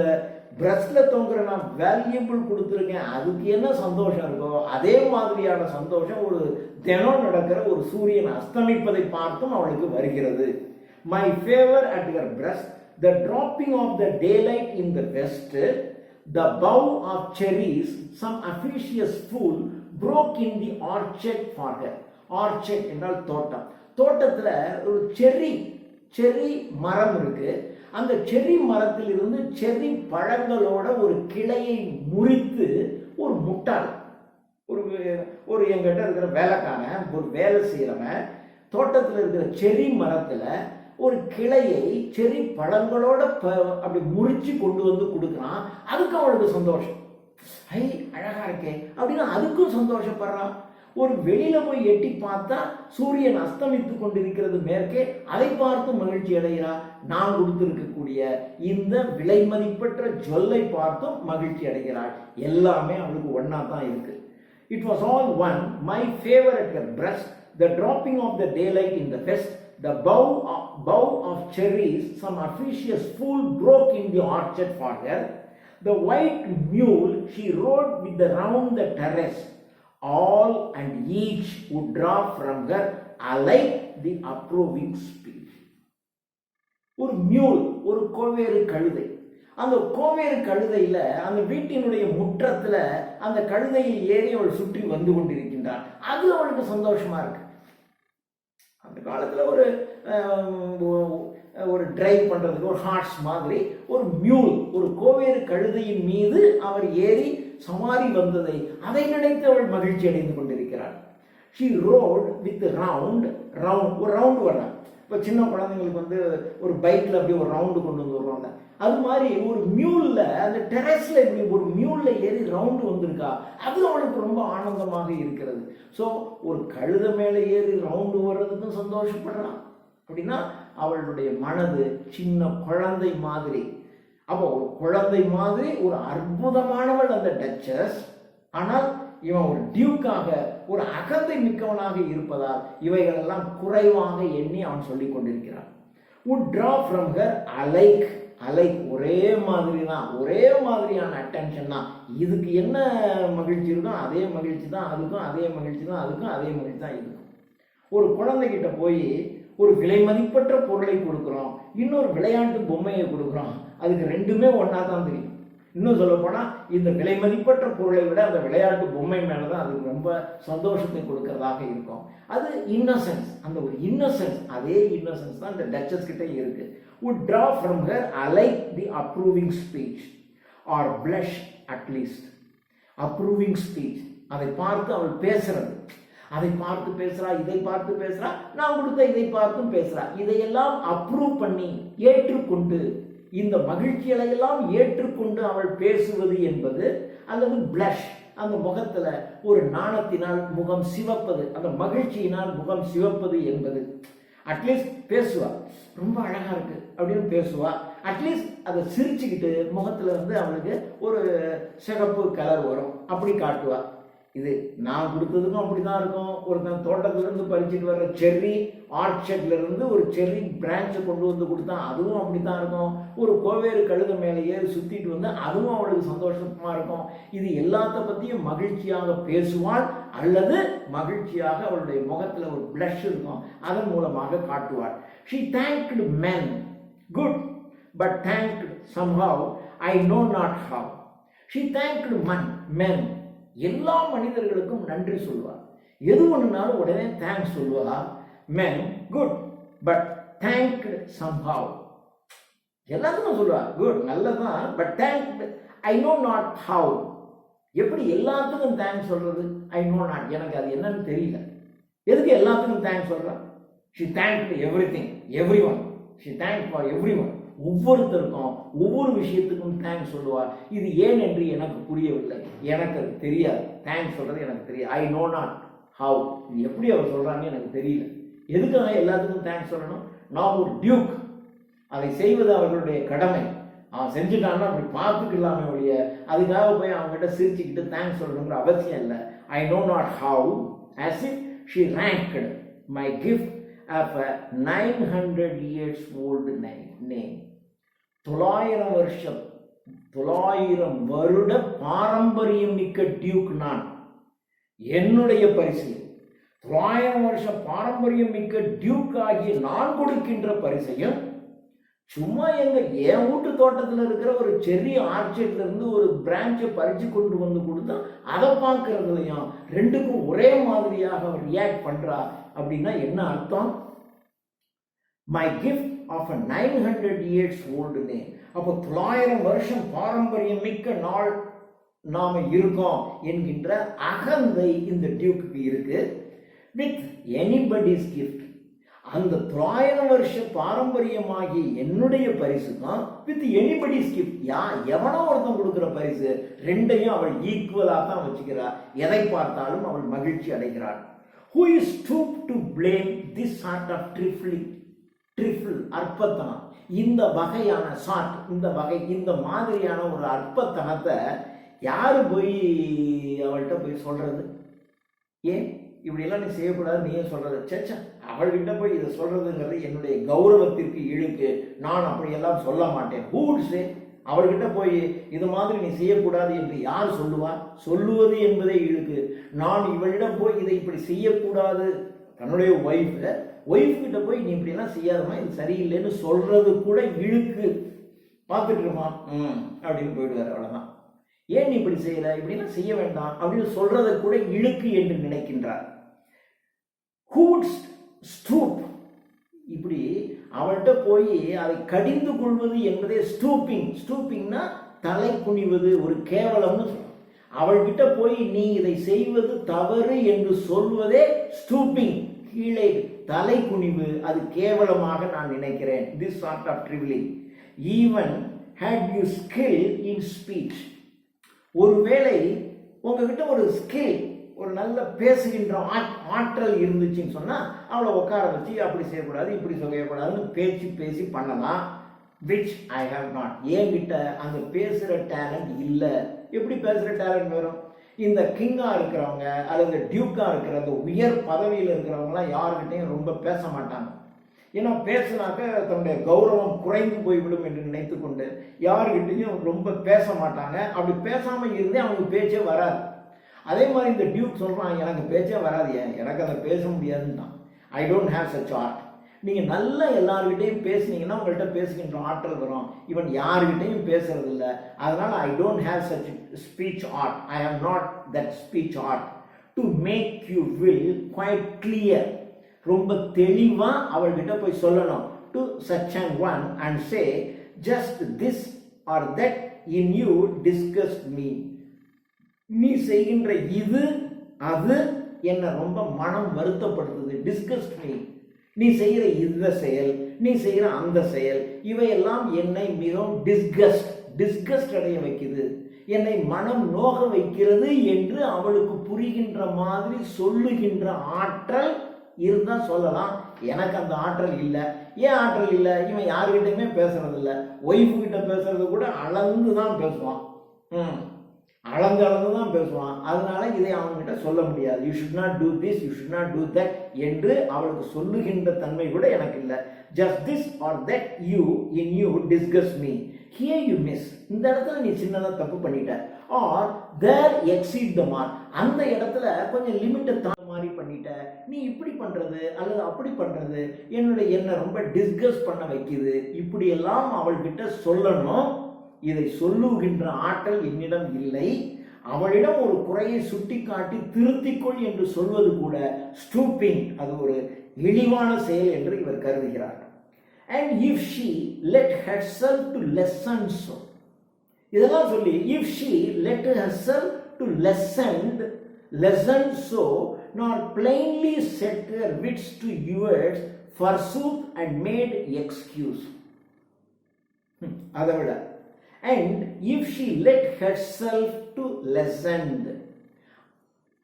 பிரஸ்ட்ல தொங்குற நான் வேல்யூபிள் கொடுத்துருக்கேன், அதுக்கு என்ன சந்தோஷம் இருக்கோ அதே மாதிரியான சந்தோஷம் ஒரு தினம் நடக்கிற ஒரு சூரியன் அஸ்தமிப்பதை பார்த்தும் அவளுக்கு வருகிறது. My favour at her breast, the dropping of the daylight in the west, the bough of cherries, some officious fool broke in the orchard for her. Orchard என்றால் தோட்டம். தோட்டத்துல ஒரு செர்ரி மரம் இருக்கு. அந்த செர்ரி மரத்தில் இருந்து செர்ரி பழங்களோட ஒரு கிளையை முறித்து ஒரு முட்டாள், ஒரு எங்கிட்ட இருக்கிற வேலைக்காரன், ஒரு வேலை செய்யறவன் தோட்டத்தில் இருக்கிற செர்ரி மரத்துல ஒரு கிளையை செரி பழங்களோட அப்படி முறிச்சு கொண்டு வந்து கொடுக்குறான். அதுக்கு அவளுக்கு சந்தோஷம். ஹை அழகா இருக்கே அப்படின்னா அதுக்கும் சந்தோஷப்படுறான். ஒரு வெளியில போய் எட்டி பார்த்தா சூரியன் அஸ்தமித்து கொண்டிருக்கிறது மேற்கே, அதை பார்த்து மகிழ்ச்சி அடைகிறார். நான் கொடுத்திருக்கக்கூடிய இந்த விலை மதிப்பற்ற ஜொல்லை பார்த்தும் மகிழ்ச்சி அடைகிறாள். எல்லாமே அவளுக்கு ஒன்னா தான் இருக்கு. It was all one, my favor at her breast, the dropping of the daylight in the fest, the bough of cherries some officious fool broke in the orchard for her, the white mule she rode with the round the terrace, all and each would draw from her alike the approving speech. ஒரு மியூல், ஒரு கோவேறு கழுதை. அந்த கோவேறு கழுதையில அந்த வீட்டினுடைய முற்றத்துல அந்த கழுதையில் ஏறி அவள் சுற்றி வந்து கொண்டிருக்கின்றாள். அது அவளுக்கு சந்தோஷமா இருக்கு. அந்த காலத்துல ஒரு டிரைவ் பண்றதுக்கு ஒரு ஹார்ஸ் மாதிரி ஒரு மியூல், ஒரு கோவேறு கழுதையின் மீது அவர் ஏறி சவாரி வந்ததை அதை நினைத்து அவள் மகிழ்ச்சி அடைந்து கொண்டிருக்கிறாள். She rode with round ஒரு ரவுண்டு வர்றாங்க. இப்போ சின்ன குழந்தைங்களுக்கு ஒரு பைக்ல அப்படியே ஒரு ரவுண்டு கொண்டு வந்து வருவாங்க. அது மாதிரி ஒரு மியூல்ல அந்த டெரஸ்ல இப்படி ஒரு மியூல்ல ஏறி ரவுண்டு வந்திருக்கா, அது அவளுக்கு ரொம்ப ஆனந்தமாக இருக்கிறது. ஸோ ஒரு கழுத மேலே ஏறி ரவுண்டு வர்றதுக்கும் சந்தோஷப்படுறான். அப்படின்னா அவளுடைய மனது சின்ன குழந்தை மாதிரி. அப்போ ஒரு குழந்தை மாதிரி ஒரு அற்புதமானவள் அந்த டச்சஸ். ஆனால் இவன் ஒரு டியூக்காக ஒரு அகந்தை மிக்கவனாக இருப்பதால் இவைகளெல்லாம் குறைவாக எண்ணி அவன் சொல்லிக் கொண்டிருக்கிறான். would draw from her alike ஒரே மாதிரி தான், ஒரே மாதிரியான அட்டென்ஷன் தான். இதுக்கு என்ன மகிழ்ச்சி இருக்கும் அதே மகிழ்ச்சி தான் அதுக்கும், அதே மகிழ்ச்சி தான் அதுக்கும், அதே மகிழ்ச்சி தான் இதுக்கும். ஒரு குழந்தைகிட்ட போய் ஒரு விலை மதிப்பற்ற பொருளை கொடுக்குறோம், இன்னொரு விளையாட்டு பொம்மையை கொடுக்குறோம், அதுக்கு ரெண்டுமே ஒன்னா தான் தெரியும். இன்னும் சொல்ல போனா இந்த விலை மதிப்பற்ற பொருளை விட அந்த விளையாட்டு பொம்மை மேலதான் அதுக்கு ரொம்ப சந்தோஷத்தை கொடுக்கறதாக இருக்கும். அது இன்னசென்ஸ், அந்த ஒரு இன்னசென்ஸ், அதே இன்னசென்ஸ் தான் இந்த டச்சஸ் கிட்ட இருக்கு. would draw from her alike the approving speech or blush at least. approving speech, அதை பார்த்து அவள் பேசுறது, அதை பார்த்து பேசுறா, இதை பார்த்து பேசுறா, நான் கொடுத்த இதை பார்த்தும் பேசுறா. இதையெல்லாம் அப்ரூவ் பண்ணி ஏற்றுக்கொண்டு, இந்த மகிழ்ச்சிகளை எல்லாம் ஏற்றுக்கொண்டு அவள் பேசுவது என்பது, அல்லது பிளஷ், அந்த முகத்துல ஒரு நாணத்தினால் முகம் சிவப்பது, அந்த மகிழ்ச்சியினால் முகம் சிவப்பது என்பது. அட்லீஸ்ட் பேசுவா, ரொம்ப அழகா இருக்கு அப்படின்னு பேசுவா. அட்லீஸ்ட் அதை சிரிச்சுக்கிட்டு முகத்துல அவளுக்கு ஒரு சிகப்பு கலர் வரும், அப்படி காட்டுவா. இது நான் கொடுத்ததுக்கும் அப்படிதான் இருக்கும். ஒருத்தன் தோட்டத்துல இருந்து பறிச்சுட்டு வர்ற செர்ரி ஆர்ச்சர்ட்ல இருந்து ஒரு செர்ரி பிரான்ச்சை கொண்டு வந்து கொடுத்தா அதுவும் அப்படித்தான் இருக்கும். ஒரு கோவேறு கழுத மேலே ஏறி சுத்திட்டு வந்து அதுவும் அவளுக்கு சந்தோஷமா இருக்கும். இது எல்லாத்த பத்தியும் மகிழ்ச்சியாக பேசுவாள், அல்லது மகிழ்ச்சியாக அவளுடைய முகத்துல ஒரு பிளஷ் இருக்கும், அதன் மூலமாக காட்டுவாள். She thanked men good but thanked somehow I know not how. She thanked men, எல்லா மனிதர்களுக்கும் நன்றி சொல்லுவார். எது ஒண்ணுனாலும் உடனே தேங்க்ஸ் சொல்லுவார். men good but thanked somehow, எல்லாத்துக்கும் சொல்லுவார் குட் நல்லதான், but thanked I know not how. எப்படி எல்லாத்துக்கும் தேங்க்ஸ் சொல்றது? I know not, எனக்கு அது என்னன்னு தெரியல. எதுக்கு எல்லாத்துக்கும் தேங்க்ஸ் சொல்றான்? she thanked everything, everyone. she thanked for everyone. ஒவ்வொருத்தருக்கும் ஒவ்வொரு விஷயத்துக்கும் தேங்க்ஸ் சொல்லுவார். இது ஏன் என்று எனக்கு புரியவில்லை, எனக்கு அது தெரியாது. தேங்க்ஸ் சொல்றது எனக்கு தெரியாது. ஐ நோ நாட் ஹவு, இது எப்படி அவர் சொல்றாங்க எனக்கு தெரியல. எதுக்காக எல்லாத்துக்கும் தேங்க்ஸ் சொல்லணும்? நான் ஒரு டியூக், அதை செய்வது அவர்களுடைய கடமை. அவன் செஞ்சுட்டான்னா அப்படி பார்த்துக்கலாமே ஒழிய அதுக்காக போய் அவங்ககிட்ட சிரிச்சுக்கிட்டு தேங்க்ஸ் சொல்லணுங்கிற அவசியம் இல்லை. I know not how, as if she ranked my gift of a 900 years old name. 900 வருட பாரம்பரியம் மிக்க டியூக் நான். என்னுடைய பரிசு 900 வருஷ பாரம்பரியம் மிக்க டியூக் ஆகிய நான் கொடுக்கின்ற பரிசையும் சும்மா என் வீட்டு தோட்டத்தில் இருக்கிற ஒரு செர்ரி ஆர்ச்சர்ட்ல இருந்து ஒரு பிரான்ச்சை பறிச்சு கொண்டு வந்து கொடுத்தா அதை பார்க்கறதுலையும் ரெண்டுக்கும் ஒரே மாதிரியாக ரியாக்ட் பண்றா. அப்படின்னா என்ன அர்த்தம்? My gift of a 900 years old name. அப்போ 900 வருஷம் பாரம்பரியம் மிக்க நாள் நாம இருக்கோம் என்கின்ற அகந்தை இந்த டியூக்கு இருக்கு. வித் எனிபடிஸ் கிஃப்ட், அந்த 900 வருஷ பாரம்பரியமாகி என்னுடைய பரிசு தான் வித் எனிபடிஸ் கிஃப்ட். எவனோ ஒருத்தன் கொடுக்கிற பரிசு ரெண்டையும் அவள் ஈக்குவலா தான் வச்சுக்கிறார். எதை பார்த்தாலும் அவள் மகிழ்ச்சி அடைகிறாள். Who is stooped to blame this sort of trifle அற்பத்தனம், இந்த வகையான சாட், இந்த மாதிரியான ஒரு அற்பத்தனத்தை யாரு போய் அவள்கிட்ட போய் சொல்றது? ஏன் இப்படியெல்லாம் நீ செய்யக்கூடாது நீயே சொல்றது? சேச்சா, அவள்கிட்ட போய் இதை சொல்றதுங்கிறது என்னுடைய கௌரவத்திற்கு இழுக்கு, நான் அப்படியெல்லாம் சொல்ல மாட்டேன். Who would say? அவர்கிட்ட போய் இது மாதிரி நீ செய்யக்கூடாது என்று யார் சொல்லுவா? சொல்லுவது என்பதே இழுக்கு. நான் இவளிடம் போய் இதை இப்படி செய்யக்கூடாது, தன்னுடைய ஒய்ஃப் கிட்ட போய் நீ இப்படிலாம் செய்யாதமா, இது சரியில்லைன்னு சொல்றது கூட இழுக்கு. பார்த்துட்டுருமா அப்படின்னு போயிடுவார். அவ்வளவுதான். ஏன் நீ இப்படி செய்யற, இப்படிலாம் செய்ய வேண்டாம் அப்படின்னு சொல்றதை கூட இழுக்கு என்று நினைக்கின்றார். Who would stoop? இப்படி அவள்கிட்ட போய் அதை கடிந்து கொள்வது என்பதே ஸ்டூப்பிங்னா தலை குனிவது, ஒரு கேவலம்னு சொல்றோம். அவள்கிட்ட போய் நீ இதை செய்வது தவறு என்று சொல்வதே ஸ்டூப்பிங், கீழே தலை குனிவு, அது கேவலமாக நான் நினைக்கிறேன். This sort of trivial. Even had you skill in speech, ஒருவேளை உங்ககிட்ட ஒரு ஸ்கில், ஒரு நல்ல பேசுகின்ற ஆற்றல் இருந்துச்சுன்னு சொன்னா அவளை உட்கார வச்சு அப்படி செய்யக்கூடாது இப்படி செய்யக்கூடாதுன்னு பேசி பண்ணலாம். Which I have not. என்கிட்ட அந்த பேசுகிற டேலண்ட் இல்லை. எப்படி பேசுகிற டேலண்ட் வரும்? இந்த கிங்கா இருக்கிறவங்க அல்லது டியூக்கா இருக்கிற அந்த உயர் பதவியில் இருக்கிறவங்களாம் யாருக்கிட்டையும் ரொம்ப பேச மாட்டாங்க. ஏன்னா பேசினாக்க தன்னுடைய கௌரவம் குறைந்து போய்விடும் என்று நினைத்து கொண்டு யாருக்கிட்டையும் ரொம்ப பேச மாட்டாங்க. அப்படி பேசாமல் இருந்தே அவங்களுக்கு பேச்சே வராது. அதே மாதிரி இந்த டியூக் சொல்கிறான், எனக்கு பேச்சே வராது, எனக்கு அதை பேச முடியாதுன்னு தான். ஐ டோன்ட் ஹேவ் சச் ஆர்ட். நீங்கள் நல்லா எல்லாருக்கிட்டையும் பேசுனீங்கன்னா உங்கள்கிட்ட பேசுகின்ற ஆற்றல் வரும். இவன் யாருக்கிட்டையும் பேசுறது இல்லை, அதனால் I don't have such speech art. I have not that speech art to make you will quite clear. ரொம்ப தெளிவாக அவள்கிட்ட போய் சொல்லணும். To such and one and say just this or that in you discussed me. நீ செய்கின்ற இது அது என்ன ரொம்ப மனம் வருத்தப்படுத்துது. Discussed me. நீ செய்கிற இந்த செயல், நீ செய்கிற அந்த செயல், இவையெல்லாம் என்னை மிகவும் டிஸ்கஸ்ட் அடைய வைக்குது, என்னை மனம் நோக வைக்கிறது என்று அவளுக்கு புரிகின்ற மாதிரி சொல்லுகின்ற ஆற்றல் இருந்தா சொல்லலாம். எனக்கு அந்த ஆற்றல் இல்லை. ஏன் ஆற்றல் இல்லை? இவன் யாருக்கிட்டையுமே பேசுறது இல்லை. ஒய்ஃபு கிட்ட பேசுறது கூட அளந்து தான் பேசுவான். அளந்து தான் பேசுவான். அதனால இதை அவன்கிட்ட சொல்ல முடியாது. You should not do this, you should not do that என்று அவளுக்கு சொல்லுகின்ற தன்மை கூட எனக்கு இல்லை. Just this or that you in you discuss me. Here you miss. இந்த இடத்துல நீ சின்னதாக தப்பு பண்ணிட்ட. Are there exceed the mark. அந்த இடத்துல கொஞ்சம் லிமிட்டை மாதிரி பண்ணிட்ட. நீ இப்படி பண்றது அல்லது அப்படி பண்றது என்ன ரொம்ப டிஸ்கஸ் பண்ண வைக்குது. இப்படியெல்லாம் அவள்கிட்ட சொல்லணும். இதை சொல்லுகின்ற ஆற்றல் என்னிடம் இல்லை. அவளிடம் ஒரு குறையை சுட்டி காட்டி திருத்திக்கொள் என்று சொல்வது கூட ஸ்டூப்பிங், அது ஒரு இழிவான செயல் என்று இவர் கருதுகிறார். And if she let herself to lessen so, இதெல்லாம் சொல்லி if she let herself to lessen so, nor plainly set her wits to yours forsooth and made excuse. அதை விட and if she let herself to lessen,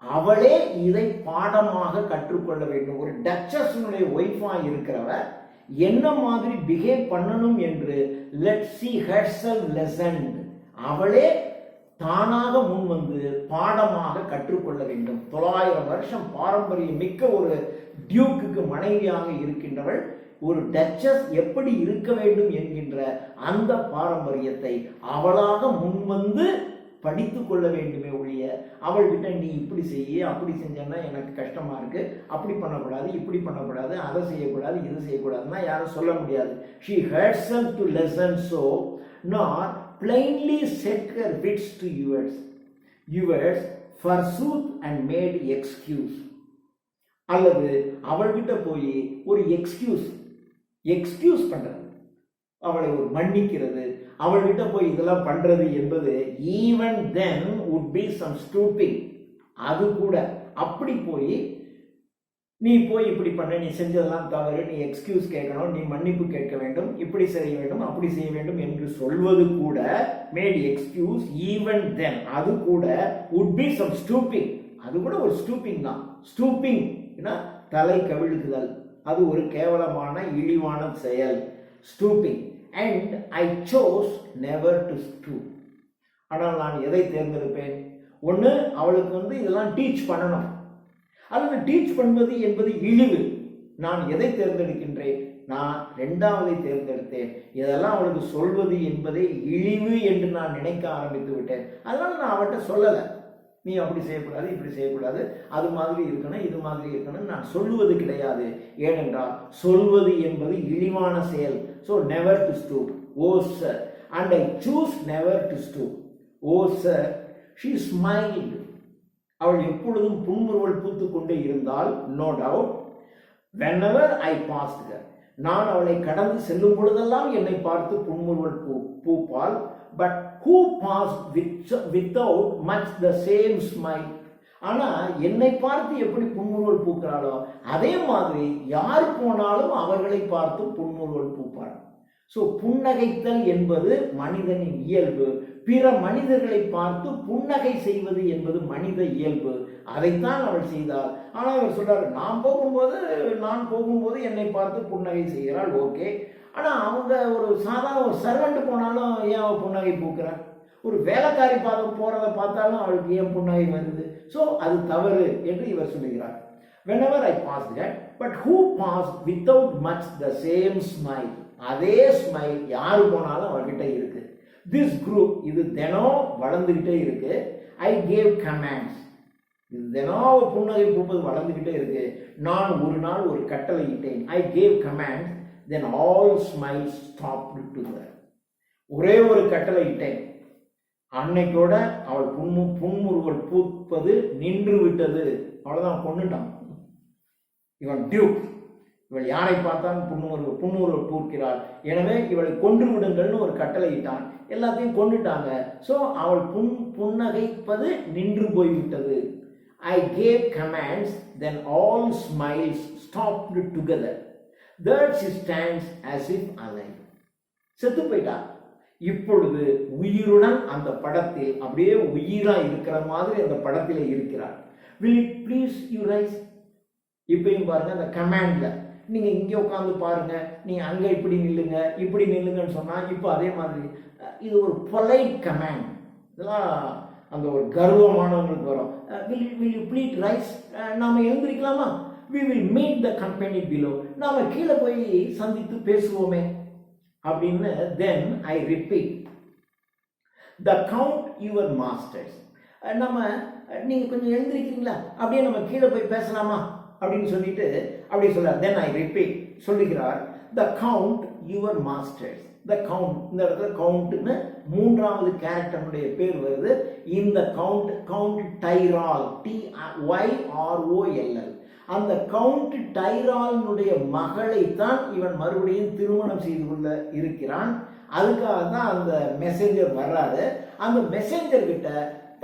அவளே இதை பாடமாக கற்றுக்கொள்ள வேண்டும். ஒரு டச்சஸ்னுடைய ஒய்ஃபா இருக்கிறவ என்ன மாதிரி பிஹேவ் பண்ணணும் என்று let see herself lessened, அவளே தானாக முன் வந்து பாடமாக கற்றுக்கொள்ள வேண்டும். 900 வருஷம் பாரம்பரியம் மிக்க ஒரு டியூக்கு மனைவியாக இருக்கின்றவள் ஒரு டச்சஸ் எப்படி இருக்க வேண்டும் என்கின்ற அந்த பாரம்பரியத்தை அவளாக முன்வந்து படித்து கொள்ள வேண்டுமே ஒழிய அவள்கிட்ட நீ இப்படி செய்ய அப்படி செஞ்சேன்னா எனக்கு கஷ்டமா இருக்கு, அப்படி பண்ணக்கூடாது இப்படி பண்ணக்கூடாது அதை செய்யக்கூடாது இது செய்யக்கூடாதுன்னா யாரும் சொல்ல முடியாது. She herself to lessen so, nor plainly set her wits to yours forsooth and made excuse. அல்லது அவள்கிட்ட போய் ஒரு எக்ஸ்கியூஸ் பண்றது, அவளை ஒரு மன்னிக்கிறது, அவள்கிட்ட போய் இதெல்லாம் பண்றது என்பது even then would be some stooping. அது கூட அப்படி போய் நீ போய் இப்படி பண்ண, நீ செஞ்சதெல்லாம் தவறு, நீ எக்ஸ்கியூஸ் கேட்கணும், நீ மன்னிப்பு கேட்க வேண்டும், இப்படி செய்ய வேண்டும், அப்படி செய்ய வேண்டும் என்று சொல்வது கூட மேட் எக்ஸ்கியூஸ். ஈவன் தென் அது கூட would be some stooping. அது கூட ஒரு ஸ்டூப்பிங் தான். ஸ்டூப்பிங் தலை கவிழ்க்குதல், அது ஒரு கேவலமான இழிவான செயல். Stooping. And I chose never to stoop. ஆனால் நான் எதை தேர்ந்தெடுப்பேன்? ஒன்று, அவளுக்கு இதெல்லாம் டீச் பண்ணணும், அல்லது டீச் பண்ணுவது என்பது இழிவு. நான் எதை தேர்ந்தெடுக்கின்றேன்? நான் இரண்டாவதை தேர்ந்தெடுத்தேன். இதெல்லாம் அவளுக்கு சொல்வது என்பதை இழிவு என்று நான் நினைக்க ஆரம்பித்து விட்டேன். அதனால நான் அவட்ட சொல்லலை, நீ அப்படி செய்யக்கூடாது, இப்படி செய்யக்கூடாது, அது மாதிரி இருக்கணும், இது மாதிரி இருக்கணும் நான் சொல்லுவது கிடையாது. ஏனென்றால் சொல்வது என்பது இழிவான செயல். So never to stoop. Oh sir, and I choose never to stoop. Oh sir, she smiled. அவள் எப்பொழுதும் புன்முறுவல் பூத்து கொண்டே இருந்தால். No doubt. whenever I passed her, நான் அவளை கடந்து செல்லும் பொழுதெல்லாம் என்னை பார்த்து புன்முறுவல் பூப்பாள். But who passed without much the same smile? ஆனா என்னை பார்த்து எப்படி புன்முறுவல் பூக்கிறாளோ அதே மாதிரி யார் போனாலும் அவர்களை பார்த்து புன்முறுவல் பூப்பாள். ஸோ புன்னகைத்தல் என்பது மனிதனின் இயல்பு. பிற மனிதர்களை பார்த்து புன்னகை செய்வது என்பது மனித இயல்பு. அதைத்தான் அவள் செய்தாள். ஆனால் அவர் சொல்றாரு, நான் போகும்போது என்னை பார்த்து புன்னகை செய்கிறாள். ஓகே, ஆனால் அவங்க ஒரு சாதாரண ஒரு சர்வெண்ட் போனாலும் ஏன் அவள் புன்னகை பூக்கிறாள்? ஒரு வேலைக்காரி போறதை பார்த்தாலும் அவளுக்கு ஏன் புன்னகை வருது? ஸோ அது தவறு என்று இவர் சொல்லுகிறார். whenever I passed that, but who passed without much the same smile? அதே ஸ்மைல் யாரு போனாலும் அவர்கிட்ட இருக்கு. திஸ் குரூப், இது தினம் வளர்ந்துகிட்டே இருக்கு. ஐ கேவ் கமாண்ட்ஸ், இது தினம் புன்னகை பூப்பது வளர்ந்துகிட்டே இருக்கு. நான் ஒரு நாள் ஒரு கட்டளை இட்டேன். I gave commands, then all smiles stopped together. ஒரே ஒரு கட்டளை இட்டேன், அன்னைக்கோட அவள் புன்முறுவல் பூப்பது நின்று விட்டது. அவ்வளவுதான், கொண்டுட்டான் இவன் டியூக். இவள் யாரை பார்த்தாலும் புன்முறுவல் பூக்கிறாள், எனவே இவளை கொன்று விடுங்கள்னு ஒரு கட்டளை இட்டான். எல்லாத்தையும் கொண்டுட்டாங்க. ஸோ அவள் புன்னகைப்பது நின்று போய்விட்டது. ஐ gave commands, then all smiles stopped together. That she stands as if alive. செத்து போயிட்டா. இப்பொழுது உயிருடன் அந்த படத்தில் அப்படியே உயிரா இருக்கிற மாதிரி அந்த படத்தில் இருக்கிறார். Will it please you rise? இப்பயும் பாருங்க, அந்த கமாண்ட்ல நீங்க இங்கே உட்காந்து பாருங்க, நீங்க அங்க இப்படி நில்லுங்க, இப்படி நில்லுங்கன்னு சொன்னா இப்போ அதே மாதிரி. இது ஒரு பொலைட் கமாண்ட். இதெல்லாம் அந்த ஒரு கர்வமானவங்களுக்கு வரும். will you please rise? நாம எழுந்திருக்கலாமா? we will meet the company below. நாம கீழே போய் சந்தித்து பேசுவோமே அப்படின்னு. then I repeat, the count your masters. நீங்க கொஞ்சம் எழுந்திருக்கீங்களா, அப்படியே நம்ம கீழே போய் பேசலாமா அப்படின்னு சொல்லிட்டு அப்படி சொல்றார். then I repeat, சொல்லுகிறார், the count your masters. the count, இந்த இடத்துல கவுண்ட்னு மூன்றாவது கேரக்டருடைய பேர் வருது. இந்த கவுண்ட் டைரால், TYROLL. அந்த கவுண்ட் டைராலினுடைய மகளை தான் இவன் மறுபடியும் திருமணம் செய்து கொள்ள இருக்கிறான். அதுக்காக தான் அந்த மெசேஞ்சர் வர்றாரு. அந்த மெசேஞ்சர் கிட்ட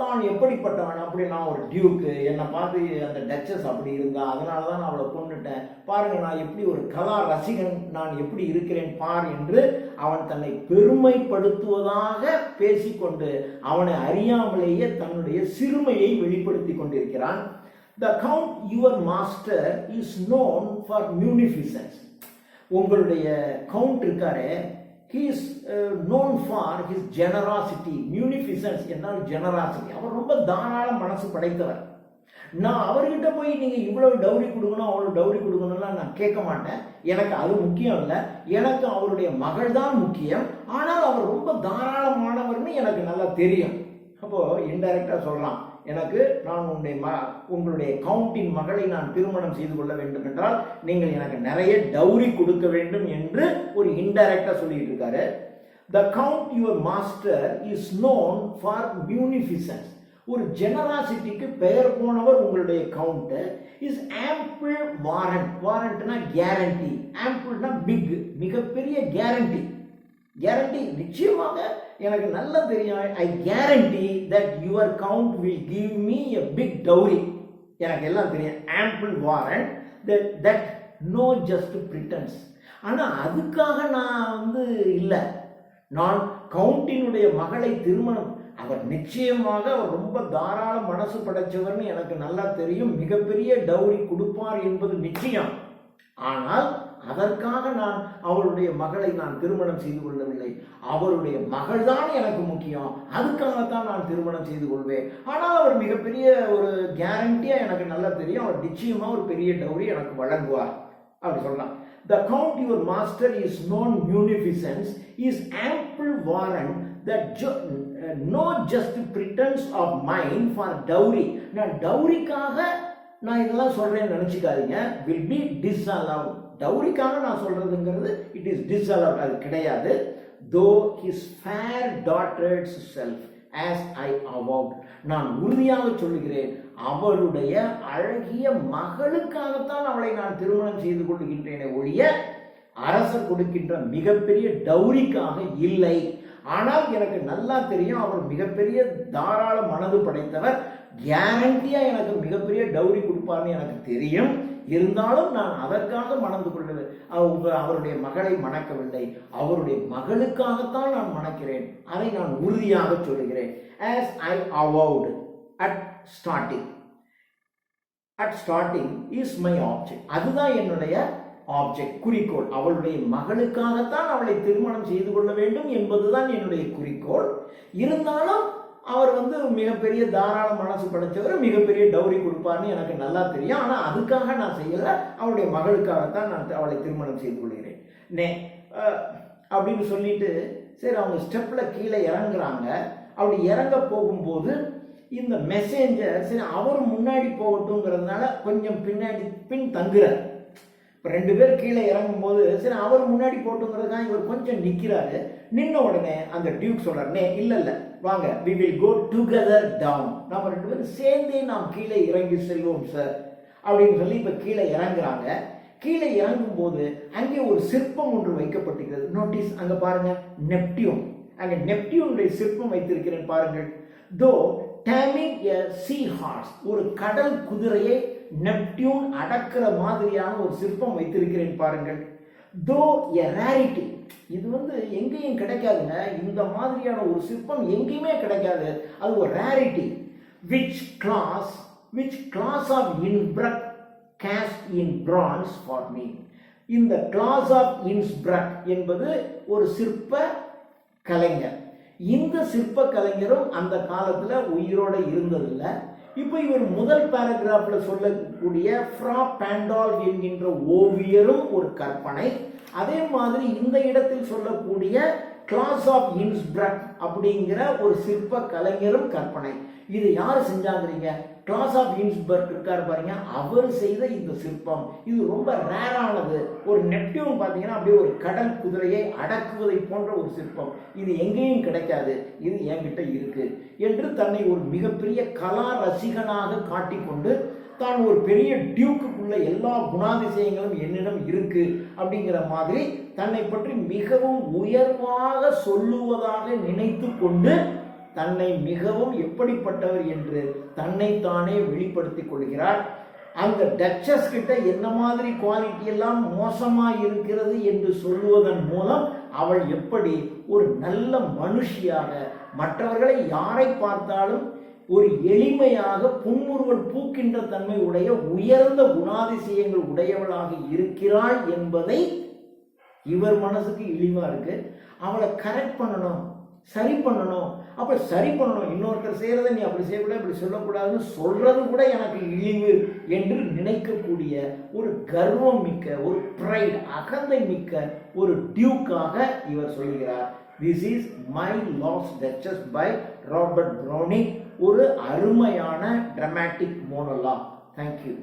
தான் எப்படிப்பட்டவன், அப்படி நான் ஒரு டியூக்கு, என்னை பார்த்து அந்த டச்சஸ் அப்படி இருந்தா, அதனால தான் நான் அவளை கொண்டுட்டேன், பாருங்க நான் எப்படி ஒரு கலா ரசிகன், நான் எப்படி இருக்கிறேன் பார் என்று அவன் தன்னை பெருமைப்படுத்துவதாக பேசிக்கொண்டு அவனை அறியாமலேயே தன்னுடைய சிறுமையை வெளிப்படுத்தி கொண்டிருக்கிறான். The count your master is known for munificence. உங்களுடைய கவுண்ட் இருக்காரே, he is known for his generosity. munificence என்றால் generosity. அவர் ரொம்ப தாராள மனசு படைத்தவர். நான் அவர்கிட்ட போய் நீங்க இவ்வளவு டவுரி கொடுக்கணும், அவ்வளவு டவுரி கொடுக்கணும்லாம் நான் கேட்க மாட்டேன். எனக்கு அது முக்கியம் இல்லை. எனக்கு அவருடைய மகள் தான் முக்கியம். ஆனால் அவர் ரொம்ப தாராளமானவர்னு எனக்கு நல்லா தெரியும். அப்போ இன்டைரக்டா சொல்லலாம், எனக்கு நான் உங்களுடைய கவுண்டின் மகளை நான் திருமணம் செய்து கொள்ள வேண்டும் என்றால் நீங்கள் எனக்கு நிறைய டவுரி கொடுக்க வேண்டும் என்று ஒரு இன்டைரக்டா சொல்லிட்டு இருக்காரு. The count your master is known for munificence. ஒரு ஜெனராசிட்டிக்கு பெயர் போனவர் உங்களுடைய கவுண்ட். Is ample warrant. வாரண்ட்னா கேரண்டி, ஆம்பிள்னா பிக், மிகப்பெரிய கேரண்டி. கேரண்டி நிச்சயமாக எனக்கு நல்லா தெரியும். I guarantee that your count will give me a big dowry. எனக்கு எல்லாம் தெரியும். Ample warrant that no just pretence. ஆனா அதுக்காக நான் இல்லை, நான் கவுண்டினுடைய மகளை திருமணம், அவர் நிச்சயமாக அவர் ரொம்ப தாராள மனசு படைச்சவர்னு எனக்கு நல்லா தெரியும், மிகப்பெரிய டவுரி கொடுப்பார் என்பது நிச்சயம். ஆனால் அதற்காக நான் அவருடைய மகளை நான் திருமணம் செய்து கொள்ளவில்லை. அவருடைய மகள் தான் எனக்கு முக்கியம், அதுக்காகத்தான் நான் திருமணம் செய்து கொள்வேன். ஆனால் அவர் மிகப்பெரிய ஒரு கேரண்டியா எனக்கு நல்லா தெரியும், அவர் நிச்சயமா ஒரு பெரிய டவுரி எனக்கு வழங்குவார் அப்படி சொல்லலாம். The count your master is known munificence is ample warrant that no just pretense of mine for dowry. நான் டவுரிக்காக நான் இதெல்லாம் சொல்றேன்னு நினைச்சுக்காதீங்க, will be disallowed. டவுரிக்காக நான் சொல்றதுங்கிறது இட் இஸ் disallowed, அது கிடையாது. Though his fair daughter's self as I avowed, நான் உறுதியாக சொல்லுகிறேன், அவளுடைய அழகிய மகளுக்காகத்தான் அவளை நான் திருமணம் செய்து கொள்கின்றேனே ஒழிய அரசர் கொடுக்கின்ற மிகப்பெரிய டவுரிக்காக இல்லை. ஆனால் எனக்கு நல்லா தெரியும், அவர் மிகப்பெரிய தாராள மனது படைத்தவர், கேரண்டியா எனக்கு மிகப்பெரிய டவுரி கொடுப்பார்னு எனக்கு தெரியும். இருந்தாலும் நான் அதற்காக மணந்து கொள்ளுவேன், அவருடைய மகளை மணக்கவில்லை, அவருடைய மகளுக்காகத்தான் நான் மணக்கிறேன், அதை நான் உறுதியாக சொல்லுகிறேன். as I avowed at starting is my object. அதுதான் என்னுடைய ஆப்ஜெக்ட், குறிக்கோள். அவளுடைய மகளுக்காகத்தான் அவளை திருமணம் செய்து கொள்ள வேண்டும் என்பதுதான் என்னுடைய குறிக்கோள். இருந்தாலும் அவர் மிகப்பெரிய தாராள மனசு படைச்சவர், மிகப்பெரிய டவுரி கொடுப்பார்னு எனக்கு நல்லா தெரியும். ஆனால் அதுக்காக நான் செய்யலை, அவளுடைய மகளுக்காகத்தான் நான் அவளை திருமணம் செய்து கொள்கிறேன் அப்படின்னு சொல்லிட்டு சரி அவங்க ஸ்டெப்பில் கீழே இறங்குறாங்க. அப்படி இறங்க போகும்போது இந்த மெசேஞ்சர் சரி அவர் முன்னாடி போகட்டும்ங்கிறதுனால கொஞ்சம் பின் தங்குறார். இப்போ 2 பேர் கீழே இறங்கும்போது சரி அவர் முன்னாடி போட்டுங்கிறதுக்காக இவர் கொஞ்சம் நிற்கிறாரு. நின்ன உடனே அந்த டியூக் சொல்றாருனே, இல்லை வாங்க, we will go together down, நம்ம 2 பேரும் சேர்ந்தே நாம் கீழே இறங்கி செல்வோம் சார் அப்படின்னு சொல்லி இப்போ கீழே இறங்குறாங்க. கீழே இறங்கும் போது அங்கே ஒரு சிற்பம் ஒன்று வைக்கப்பட்டிருக்கிறது. நோட்டீஸ் அங்கே பாருங்க, நெப்டியூன், அங்கே நெப்டியூனுடைய சிற்பம் வைத்திருக்கிறேன் பாருங்கள். தோ டேமிங் எ சீ ஹார்ஸ், ஒரு கடல் குதிரையை நெப்டியூன் அடக்கிற மாதிரியான ஒரு சிற்பம் வைத்திருக்கிறேன் பாருங்கள். தோ எ ரேரிட்டி, இது எங்கேயும் கிடைக்காதுங்க, இந்த மாதிரியான ஒரு சிற்பம் எங்கேயுமே கிடைக்காது, அது ஒரு rarity. which class of Innsbruck cast in bronze for me. இந்த கிளாஸ் ஆஃப் இன்ஸ்பிரக் என்பது ஒரு சிற்ப கலைஞர். இந்த சிற்ப கலைஞரும் அந்த காலத்துல உயிரோட இருந்ததில்லை. இப்போ இவர் முதல் பேராகிராஃப்ல சொல்லக்கூடிய ஃப்ரா பாண்டால் என்கின்ற ஓவியரும் ஒரு கற்பனை. அதே மாதிரி இந்த இடத்தில் சொல்லக்கூடிய கிளாஸ் ஆஃப் இன்ஸ்பிரக் அப்படிங்கிற ஒரு சிற்ப கலைஞரும் கற்பனை. இது யார் செஞ்சாங்கிறீங்க? கிளாஸ் ஆஃப் இன்ஸ்பர்க் இருக்காரு பாருங்க, அவர் செய்த இந்த சிற்பம். இது ரொம்ப ரேரானது. ஒரு நெப்டியூன் பார்த்தீங்கன்னா அப்படியே ஒரு கடல் குதிரையை அடக்குவதை போன்ற ஒரு சிற்பம், இது எங்கேயும் கிடைக்காது, இது என்கிட்ட இருக்கு என்று தன்னை ஒரு மிகப்பெரிய கலா ரசிகனாக காட்டிக்கொண்டு தான் ஒரு பெரிய டியூக்குள்ள எல்லா குணாதிசயங்களும் என்னிடம் இருக்கு அப்படிங்கிற மாதிரி தன்னை பற்றி மிகவும் உயர்வாக சொல்லுவதாக நினைத்து கொண்டு தன்னை மிகவும் எப்படிப்பட்டவர் என்று தன்னைத்தானே வெளிப்படுத்திக் கொள்கிறார். அந்த டச்சஸ் கிட்ட என்ன மாதிரி குவாலிட்டி எல்லாம் மோசமா இருக்கிறது என்று சொல்லுவதன் மூலம் அவள் எப்படி ஒரு நல்ல மனுஷியாக, மற்றவர்களை யாரை பார்த்தாலும் ஒரு எளிமையாக புன்முறுவல் பூக்கின்ற தன்மை உடைய உயர்ந்த குணாதிசயங்கள் உடையவளாக இருக்கிறாள் என்பதை இவர் மனசுக்கு இழிவா இருக்கு. அவளை கரெக்ட் பண்ணணும், சரி பண்ணணும். அப்ப சரி பண்ணணும், இன்னொருத்தர் செய்யறதை நீ அப்படி செய்யக்கூடாது, இப்படி சொல்லக்கூடாதுன்னு சொல்றது கூட எனக்கு இழிவு என்று நினைக்கக்கூடிய ஒரு கர்வம் மிக்க, ஒரு பிரைட், அகந்தை மிக்க ஒரு டியூக்காக இவர் சொல்கிறார். This is my last duchess by Robert Browning. ஒரு அருமையான டிராமாட்டிக் மோனோலாக். தேங்க்யூ.